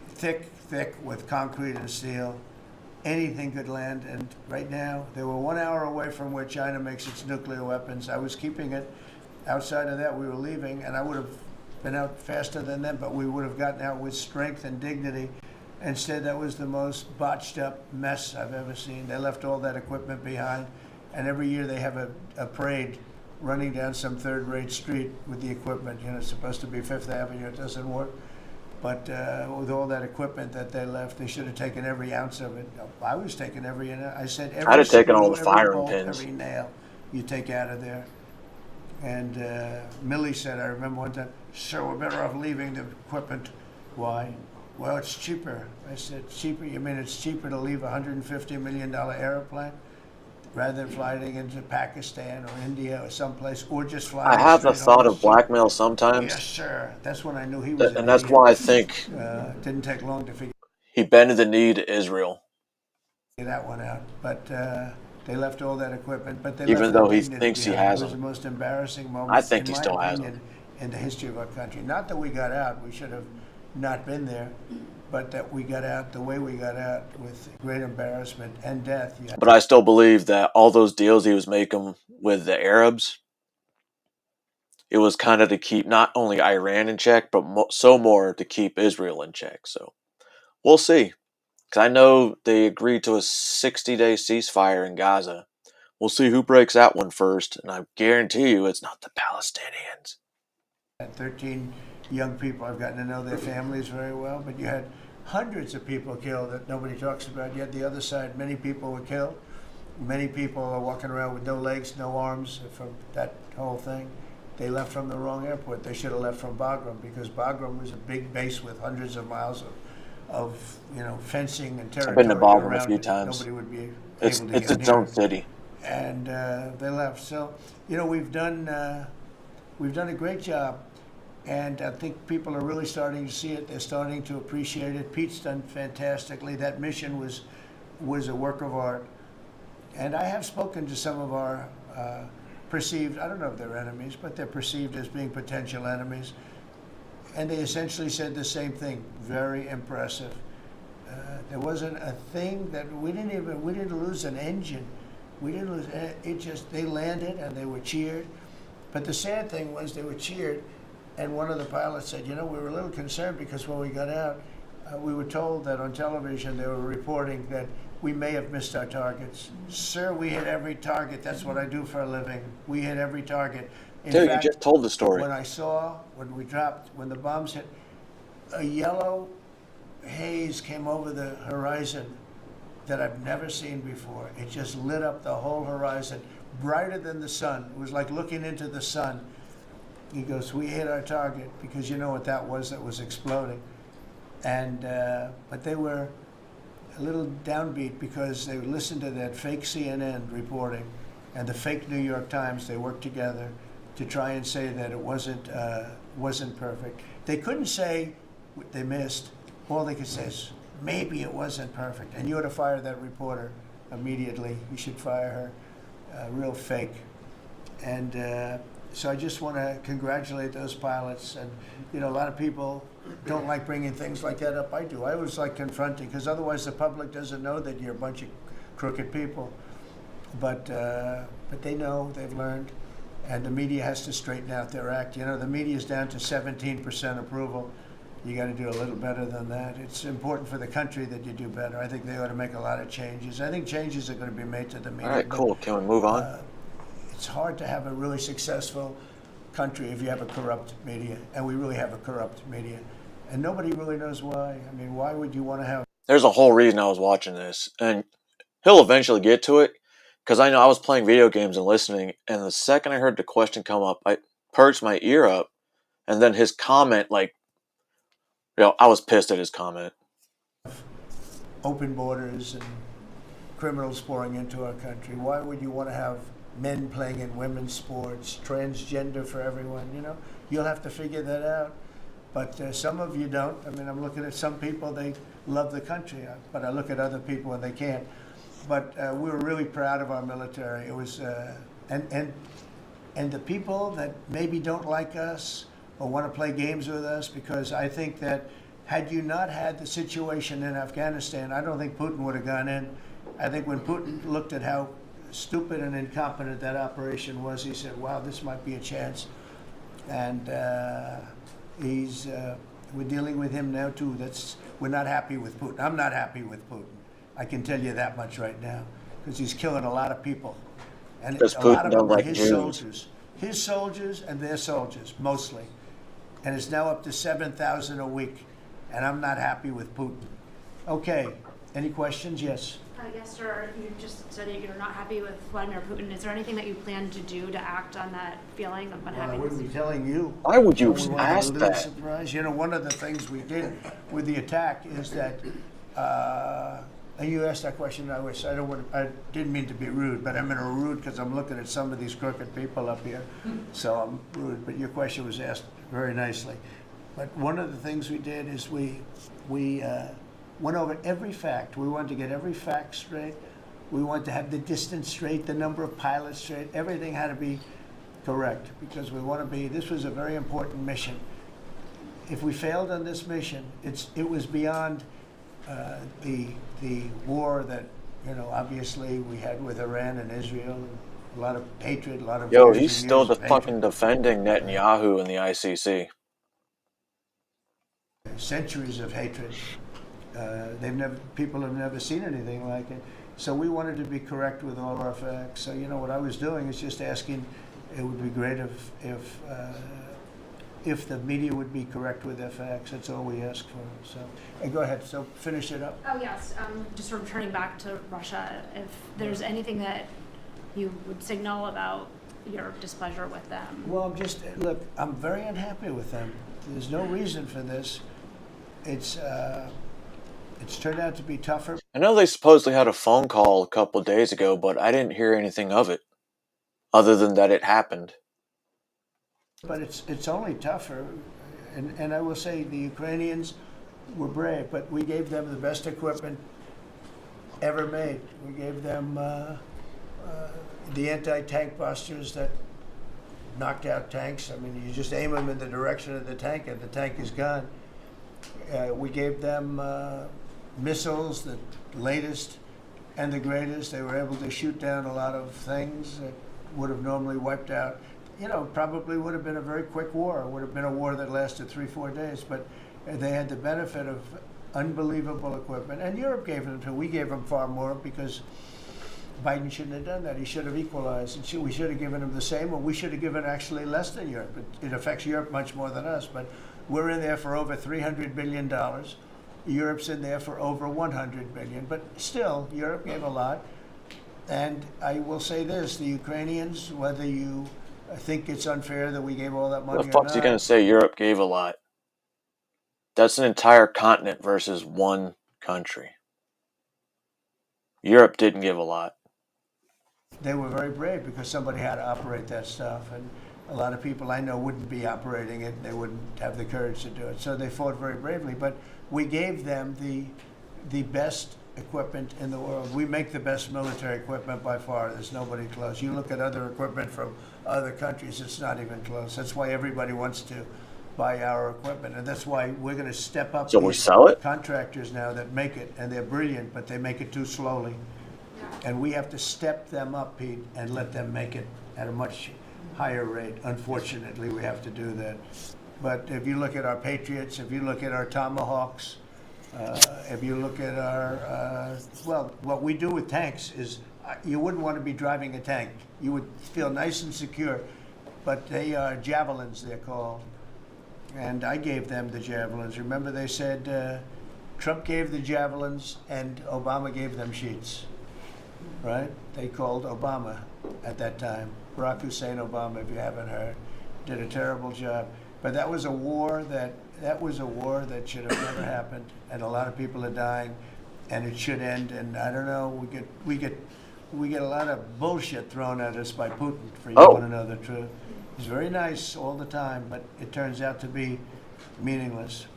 thick with concrete and steel. Anything could land, and right now they were 1 hour away from where China makes its nuclear weapons. I was keeping it. Outside of that, we were leaving, and I would have been out faster than them, but we would have gotten out with strength and dignity. Instead, that was the most botched up mess I've ever seen. They left all that equipment behind, and every year they have a parade running down some third-rate street with the equipment. You know, it's supposed to be Fifth Avenue. It doesn't work. But with all that equipment that they left, they should have taken every ounce of it. I was taking every ounce. I said every I'd have taken all the every firing bolt, pins. every nail you take out of there. And Millie said, I remember one time, so we're better off leaving the equipment. Why? Well, it's cheaper. I said, cheaper? You mean it's cheaper to leave a $150 million airplane rather than flying into Pakistan or India or someplace, or just flying? I have the straight thought home? of blackmail sometimes. Yes, sir. That's when I knew he was. And that's why I think didn't take long to figure he bended the knee to Israel. that one out. But they left all that equipment. But they Even left though the he dignity thinks he behind. has It was them. the most embarrassing moment. I think in he my still has opinion, in the history of our country. Not that we got out. We should have not been there. But that we got out the way we got out with great embarrassment and death. Yeah. But I still believe that all those deals he was making with the Arabs, it was kind of to keep not only Iran in check, but more to keep Israel in check. So we'll see. Because I know they agreed to a 60-day ceasefire in Gaza. We'll see who breaks that one first, and I guarantee you it's not the Palestinians. 13 young people. I've gotten to know their families very well, but you had hundreds of people killed that nobody talks about. Yet the other side, many people were killed. Many people are walking around with no legs, no arms from that whole thing. They left from the wrong airport. They should have left from Bagram, because Bagram was a big base with hundreds of miles of fencing and territory. I've been to Bagram a few it. times. Nobody would be It's able to it's get its near own it. city. And they left. So we've done a great job, and I think people are really starting to see it. They're starting to appreciate it. Pete's done fantastically. That mission was a work of art. And I have spoken to some of our perceived, I don't know if they're enemies, but they're perceived as being potential enemies. And they essentially said the same thing. Very impressive. There wasn't a thing that we didn't lose an engine. We didn't lose it. They landed and they were cheered. But the sad thing was they were cheered, and one of the pilots said, we were a little concerned because when we got out, we were told that on television they were reporting that we may have missed our targets. Sir, we hit every target. That's what I do for a living. We hit every target. In Dude, fact, you just told the story. When the bombs hit, a yellow haze came over the horizon that I've never seen before. It just lit up the whole horizon, brighter than the sun. It was like looking into the sun. He goes, we hit our target, because you know what that was exploding. And but they were a little downbeat because they listened to that fake CNN reporting and the fake New York Times. They worked together to try and say that it wasn't perfect. They couldn't say they missed. All they could say is, maybe it wasn't perfect. And you ought to fire that reporter immediately. You should fire her. Real fake. And so I just want to congratulate those pilots. And a lot of people don't like bringing things like that up. I do. I always like confronting, because otherwise the public doesn't know that you're a bunch of crooked people. But they know, they've learned, and the media has to straighten out their act. The media's down to 17% approval. You got to do a little better than that. It's important for the country that you do better. I think they ought to make a lot of changes. I think changes are going to be made to the media. All right, cool. Can we move on? It's hard to have a really successful country if you have a corrupt media, and we really have a corrupt media. And nobody really knows why. I mean, why would you want to have... There's a whole reason I was watching this, and he'll eventually get to it, because I know I was playing video games and listening, and the second I heard the question come up, I perked my ear up, and then his comment, I was pissed at his comment. Open borders and criminals pouring into our country. Why would you want to have men playing in women's sports, transgender for everyone? You'll have to figure that out. But some of you don't. I mean, I'm looking at some people, they love the country, but I look at other people and they can't. But we were really proud of our military. It was, and the people that maybe don't like us or want to play games with us, because I think that had you not had the situation in Afghanistan, I don't think Putin would have gone in. I think when Putin looked at how stupid and incompetent that operation was, he said, wow, this might be a chance. And we're dealing with him now too. We're not happy with Putin. I'm not happy with Putin. I can tell you that much right now, because he's killing a lot of people. And a lot of them are his soldiers and their soldiers, mostly. And it's now up to 7,000 a week. And I'm not happy with Putin. Okay, any questions? Yes. Yes, sir. You just said that you're not happy with Vladimir Putin. Is there anything that you plan to do to act on that feeling of unhappiness? I wouldn't be telling you. Why would you ask that? Surprise. One of the things we did with the attack is that, and you asked that question, I didn't mean to be rude, but I'm in a rude because I'm looking at some of these crooked people up here, so I'm rude, but your question was asked very nicely. But one of the things we did is we went over every fact. We wanted to get every fact straight. We wanted to have the distance straight, the number of pilots straight. Everything had to be correct, because this was a very important mission. If we failed on this mission, it was beyond the war that, obviously we had with Iran and Israel, and a lot of hatred, a lot of... Yo, he's still fucking defending Netanyahu in the ICC. Centuries of hatred. People have never seen anything like it. So we wanted to be correct with all our facts. So what I was doing is just asking. It would be great if if the media would be correct with their facts. That's all we ask for. So, hey, go ahead. So finish it up. Oh yes, just sort of turning back to Russia, if there's anything that you would signal about your displeasure with them. Well, look, I'm very unhappy with them. There's no reason for this. It's turned out to be tougher. I know they supposedly had a phone call a couple days ago, but I didn't hear anything of it, other than that it happened. But it's only tougher, and I will say the Ukrainians were brave, but we gave them the best equipment ever made. We gave them the anti-tank busters that knocked out tanks. I mean, you just aim them in the direction of the tank and the tank is gone. We gave them missiles, the latest and the greatest. They were able to shoot down a lot of things that would have normally wiped out. Probably would have been a very quick war. It would have been a war that lasted 3-4 days, but they had the benefit of unbelievable equipment. And Europe gave them too. We gave them far more because Biden shouldn't have done that. He should have equalized. And we should have given him the same, or we should have given actually less than Europe. It affects Europe much more than us, but we're in there for over $300 billion. Europe's in there for over $100 billion, but still, Europe gave a lot. And I will say this, the Ukrainians, whether you think it's unfair that we gave all that money What the fuck's he gonna say Europe gave a lot? That's an entire continent versus one country. Europe didn't give a lot. They were very brave because somebody had to operate that stuff, and a lot of people I know wouldn't be operating it. They wouldn't have the courage to do it. So they fought very bravely, but we gave them the best equipment in the world. We make the best military equipment by far. There's nobody close. You look at other equipment from other countries, it's not even close. That's why everybody wants to buy our equipment, and that's why we're going to step up. So we sell it? Contractors now that make it, and they're brilliant, but they make it too slowly. And we have to step them up, Pete, and let them make it at a much higher rate. Unfortunately, we have to do that. But if you look at our Patriots, if you look at our Tomahawks, if you look at our, what we do with tanks is, you wouldn't want to be driving a tank. You would feel nice and secure, but they are javelins, they're called. And I gave them the javelins. Remember they said Trump gave the javelins and Obama gave them sheets, right? They called Obama at that time. Barack Hussein Obama, if you haven't heard, did a terrible job. But that was a war that should have never happened, and a lot of people are dying, and it should end. And I don't know, we get a lot of bullshit thrown at us by Putin, for you want to know the truth. He's very nice all the time, but it turns out to be meaningless.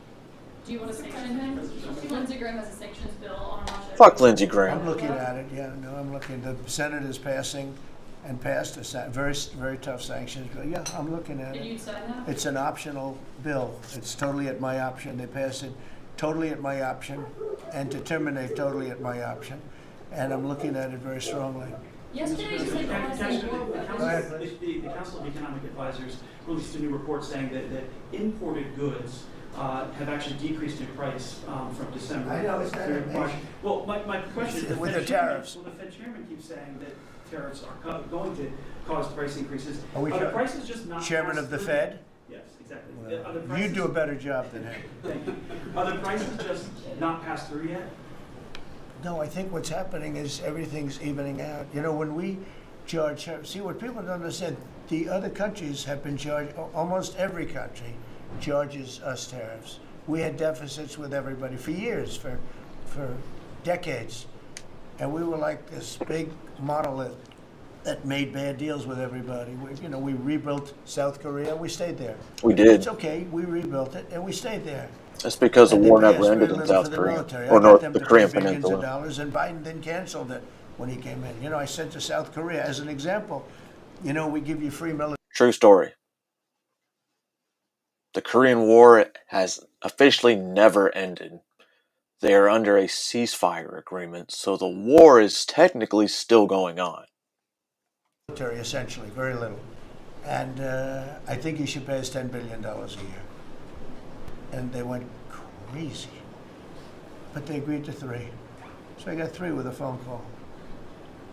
Do you want to sanction him? Lindsey Graham has a sanctions bill on Russia. Fuck Lindsey Graham. I'm looking at it. Yeah, no, I'm looking. The Senate is passing and passed a very, very tough sanctions bill. Yeah, I'm looking at it. Can you sign that? It's an optional bill. It's totally at my option. They passed it totally at my option, and to terminate totally at my option. And I'm looking at it very strongly. Yesterday, you said the Council of Economic Advisors released a new report saying that imported goods have actually decreased in price from December. I know, it's through March. Well, my question is, with the tariffs. Well, the Fed chairman keeps saying that tariffs are going to cause price increases. Are the prices just not chairman of the Fed? Yes, exactly. Well, you do a better job than him. Thank you. Are the prices just not passed through yet? No, I think what's happening is everything's evening out. You know, when we charge, see what people don't understand, the other countries have been charged, almost every country charges us tariffs. We had deficits with everybody for years, for decades. And we were like this big monolith that made bad deals with everybody. We rebuilt South Korea, we stayed there. We did. It's okay, we rebuilt it, and we stayed there. That's because the And war they never passed ended very in little South for Korea, military. or I got North them the to Korean pay billions Peninsula. of dollars, and Biden then canceled it when he came in. I sent to South Korea as an example. We give you free military. True story. The Korean War has officially never ended. They are under a ceasefire agreement, so the war is technically still going on. Essentially, very little. And I think he should pay us $10 billion a year. And they went crazy. But they agreed to 3. So I got 3 with a phone call.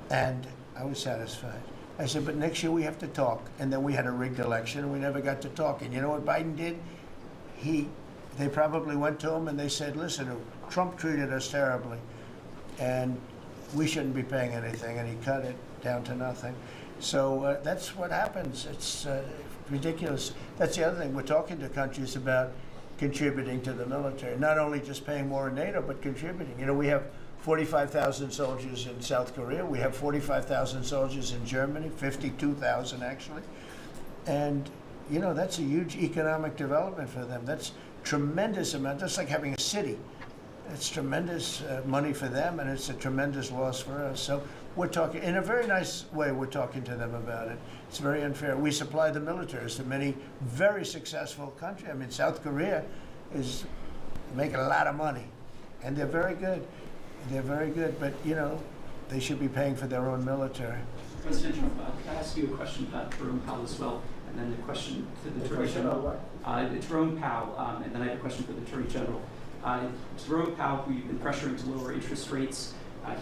And I was satisfied. I said, but next year we have to talk. And then we had a rigged election and we never got to talk. And you know what Biden did? They probably went to him and they said, listen, Trump treated us terribly and we shouldn't be paying anything. And he cut it down to nothing. So that's what happens. It's ridiculous. That's the other thing. We're talking to countries about contributing to the military, not only just paying more in NATO, but contributing. You know, we have 45,000 soldiers in South Korea. We have 45,000 soldiers in Germany, 52,000 actually. And, you know, that's a huge economic development for them. That's tremendous amount, just like having a city. It's tremendous money for them, and it's a tremendous loss for us. So we're talking, in a very nice way, we're talking to them about it. It's very unfair. We supply the militaries to many very successful countries. I mean, South Korea is making a lot of money, and they're very good. They're very good, but, you know, they should be paying for their own military. President Trump, can I ask you a question about Jerome Powell as well, and then the question to the Attorney General? Jerome Powell, and then I have a question for the Attorney General. Jerome Powell, who you've been pressuring to lower interest rates,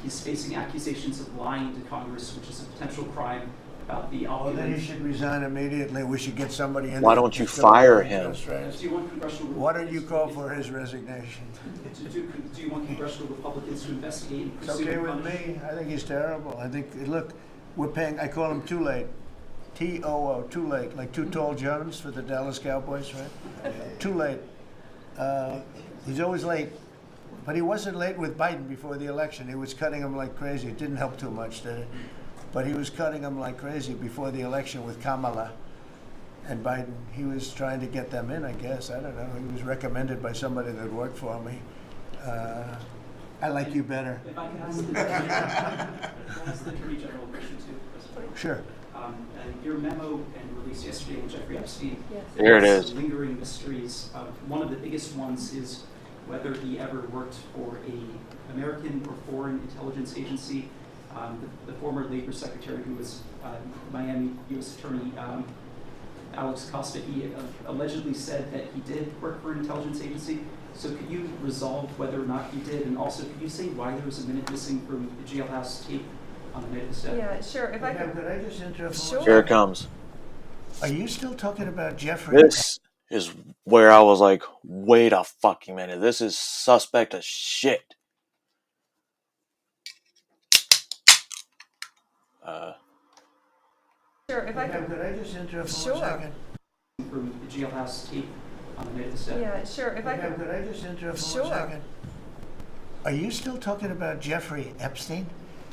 he's facing accusations of lying to Congress, which is a potential crime about the Well, then he should resign immediately. We should get somebody in. Why don't you fire him? Do you want congressional? Why don't you call for his resignation? Do you want congressional Republicans to investigate and It's pursue okay and with punish? me. I think he's terrible. I think, look, we're paying, I call him too late. T-O-O, too late. Like Too Tall Jones for the Dallas Cowboys, right? Too late. He's always late. But he wasn't late with Biden before the election. He was cutting him like crazy. It didn't help too much, did it? But he was cutting him like crazy before the election with Kamala and Biden. He was trying to get them in, I guess. I don't know. He was recommended by somebody that worked for me. I like you better. If I could ask the Attorney General a question too, President. Sure. Your memo and release yesterday with Jeffrey Epstein. Yes. Here it is. Lingering mysteries. One of the biggest ones is whether he ever worked for a American or foreign intelligence agency. The former Labor Secretary, who was Miami U.S. Attorney Alex Costa, he allegedly said that he did work for an intelligence agency. So could you resolve whether or not he did? And also, could you say why there was a minute missing from the jailhouse tape on the night of the step? Yeah, sure. If I could I just interrupt? Sure. Here it comes. Are you still talking about Jeffrey? This is where I was like, wait a fucking minute. This is suspect as shit. Sure. If I could I just interrupt for Sure. 1 second? From the jailhouse tape on the night of the step? Yeah, sure. If I could I just interrupt for Sure. 1 second? Are you still talking about Jeffrey Epstein?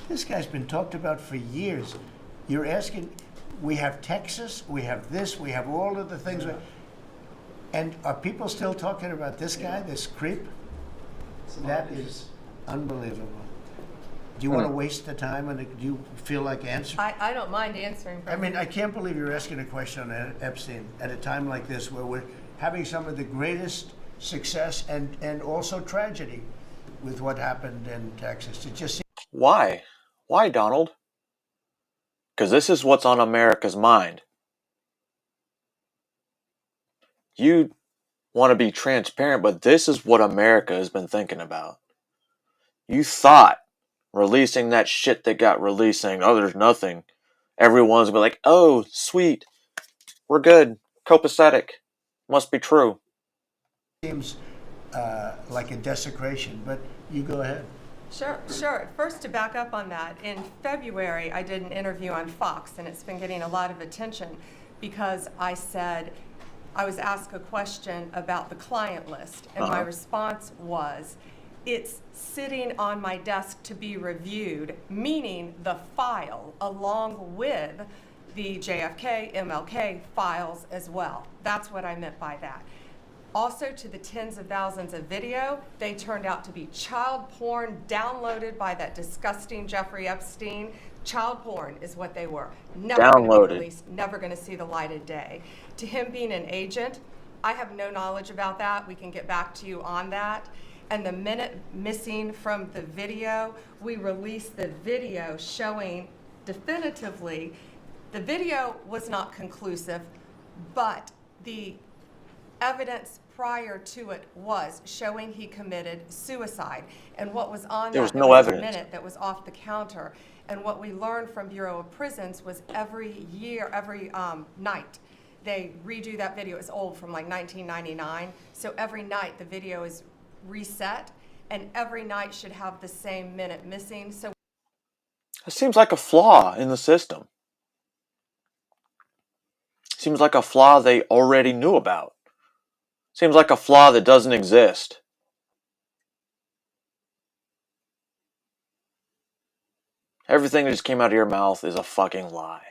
This guy's been talked about for years. You're asking, we have Texas, we have this, we have all of the things. And are people still talking about this guy, this creep? That is unbelievable. Do you want to waste the time and do you feel like answering? I don't mind answering. I mean, I can't believe you're asking a question on Epstein at a time like this where we're having some of the greatest success and also tragedy with what happened in Texas. It just Why? Why, Donald? Because this is what's on America's mind. You want to be transparent, but this is what America has been thinking about. You thought releasing that shit that got released saying, oh, there's nothing. Everyone's going to be like, oh, sweet. We're good. Copacetic. Must be true. seems like a desecration, but you go ahead. Sure, sure. First, to back up on that, in February, I did an interview on Fox, and it's been getting a lot of attention because I said, I was asked a question about the client list, and my response was, it's sitting on my desk to be reviewed, meaning the file along with the JFK, MLK files as well. That's what I meant by that. Also, to the tens of thousands of video, they turned out to be child porn downloaded by that disgusting Jeffrey Epstein. Child porn is what they were. Never going to be released, never going to see the light of day. To him being an agent, I have no knowledge about that. We can get back to you on that. And the minute missing from the video, we released the video showing definitively the video was not conclusive, but the evidence prior to it was showing he committed suicide. And what was on There that, was there no was evidence. a minute that was off the counter. And what we learned from Bureau of Prisons was every night, they redo that video. It's old, from like 1999. So every night the video is reset, and every night should have the same minute missing. So It seems like a flaw in the system. Seems like a flaw they already knew about. Seems like a flaw that doesn't exist. Everything that just came out of your mouth is a fucking lie.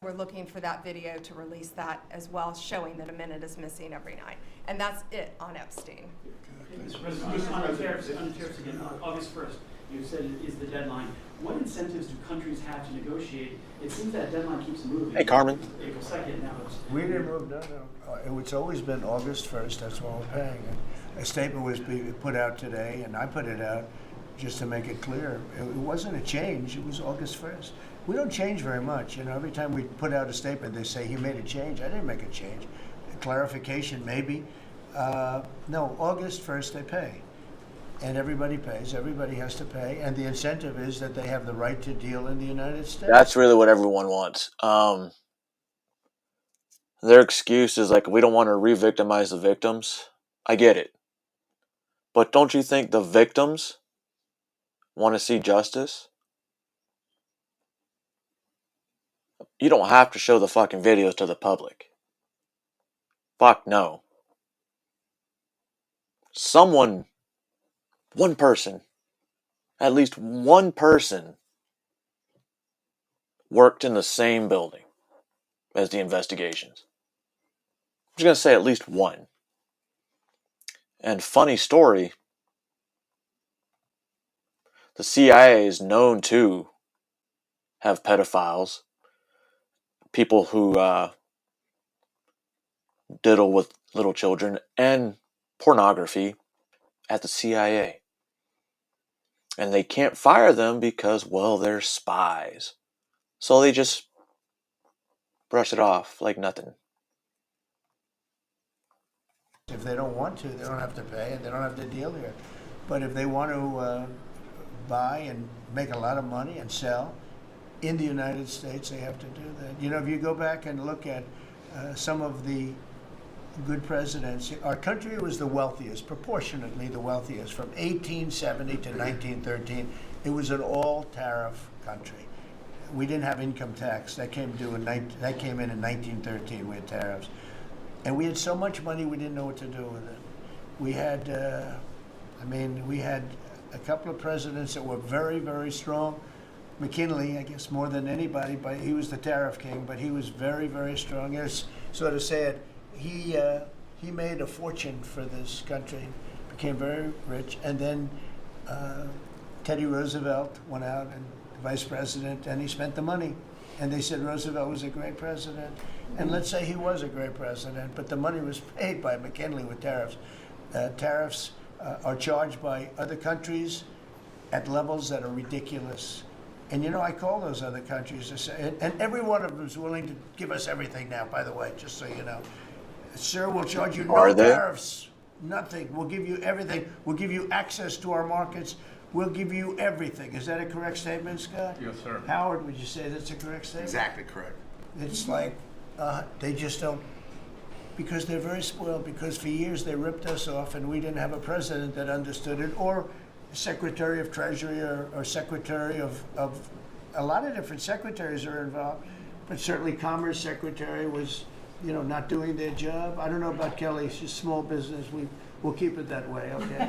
we're looking for that video to release that as well, showing that a minute is missing every night. And that's it on Epstein. Mr. President, just on the tariffs again, August 1st, you said is the deadline. What incentives do countries have to negotiate? It seems that deadline keeps moving. Hey, Carmen. April 2nd now. We didn't move, no. It's always been August 1st, that's what we're paying. A statement was put out today, and I put it out just to make it clear. It wasn't a change, it was August 1st. We don't change very much. Every time we put out a statement, they say he made a change. I didn't make a change. A clarification, maybe. No, August 1st they pay. And everybody pays. Everybody has to pay. And the incentive is that they have the right to deal in the United States. That's really what everyone wants. Their excuse is like, we don't want to re-victimize the victims. I get it. But don't you think the victims want to see justice? You don't have to show the fucking videos to the public. Fuck no. Someone, one person, at least one person worked in the same building as the investigations. I'm just going to say at least one. And funny story, the CIA is known to have pedophiles, people who diddle with little children, and pornography at the CIA. And they can't fire them because, well, they're spies. So they just brush it off like nothing. If they don't want to, they don't have to pay, and they don't have to deal here. But if they want to buy and make a lot of money and sell in the United States, they have to do that. If you go back and look at some of the good presidents, our country was the wealthiest, proportionately the wealthiest, from 1870 to 1913. It was an all-tariff country. We didn't have income tax. That came in in 1913. We had tariffs. And we had so much money we didn't know what to do with it. We had, we had a couple of presidents that were very, very strong. McKinley, I guess more than anybody, but he was the tariff king, but he was very, very strong. It's sort of sad. He made a fortune for this country, became very rich, and then Teddy Roosevelt went out and vice president, and he spent the money. And they said Roosevelt was a great president. And let's say he was a great president, but the money was paid by McKinley with tariffs. Tariffs are charged by other countries at levels that are ridiculous. And I call those other countries to say, and every one of them is willing to give us everything now, by the way, just so you know. Sir, we'll charge you no tariffs, nothing. We'll give you everything. We'll give you access to our markets. We'll give you everything. Is that a correct statement, Scott? Yes, sir. Howard, would you say that's a correct statement? Exactly correct. It's like they just don't, because they're very spoiled, because for years they ripped us off and we didn't have a president that understood it, or Secretary of Treasury or Secretary of a lot of different secretaries are involved, but certainly Commerce Secretary was, not doing their job. I don't know about Kelly, she's small business. We'll keep it that way, okay?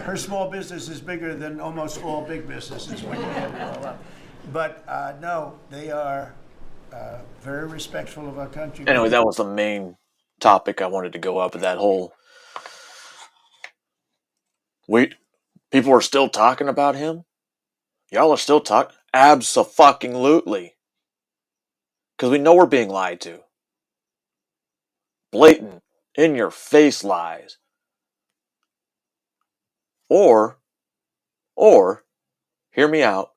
Her small business is bigger than almost all big businesses when you add it all up. But no, they are very respectful of our country. Anyway, that was the main topic I wanted to go up with that whole... People are still talking about him? Y'all are still talking? Abso-fucking-lutely. Because we know we're being lied to. Blatant, in-your-face lies. Or, hear me out,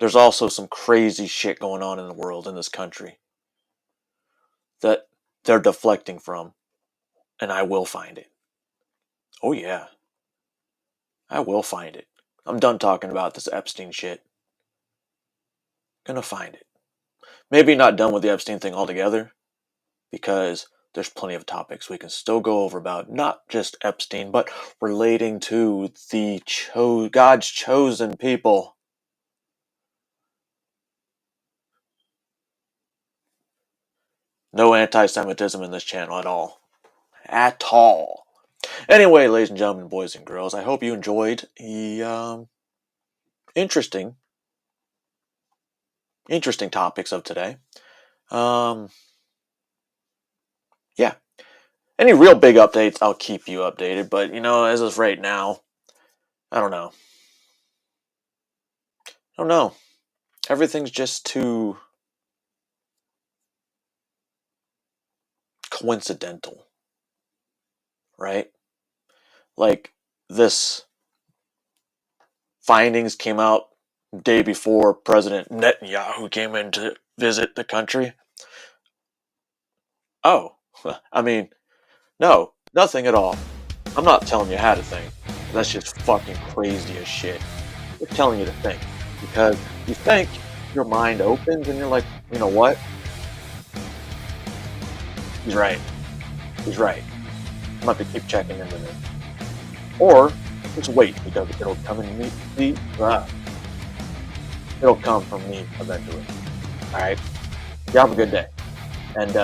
there's also some crazy shit going on in the world, in this country, that they're deflecting from, and I will find it. Oh yeah, I will find it. I'm done talking about this Epstein shit. Gonna find it. Maybe not done with the Epstein thing altogether, because there's plenty of topics we can still go over about, not just Epstein, but relating to the God's chosen people. No anti-Semitism in this channel at all. At all. Anyway, ladies and gentlemen, boys and girls, I hope you enjoyed the interesting topics of today. Yeah. Any real big updates, I'll keep you updated. But, as of right now, I don't know. Everything's just too coincidental. Right? Like, this findings came out day before President Netanyahu came in to visit the country. Oh, I mean, no, nothing at all. I'm not telling you how to think. That's just fucking crazy as shit. We're telling you to think. Because you think, your mind opens and you're like, you know what? He's right. He's right. I'm going to have to keep checking into this. Or, just wait, because it'll come in me. It'll come from me eventually. Alright? You have a good day. And,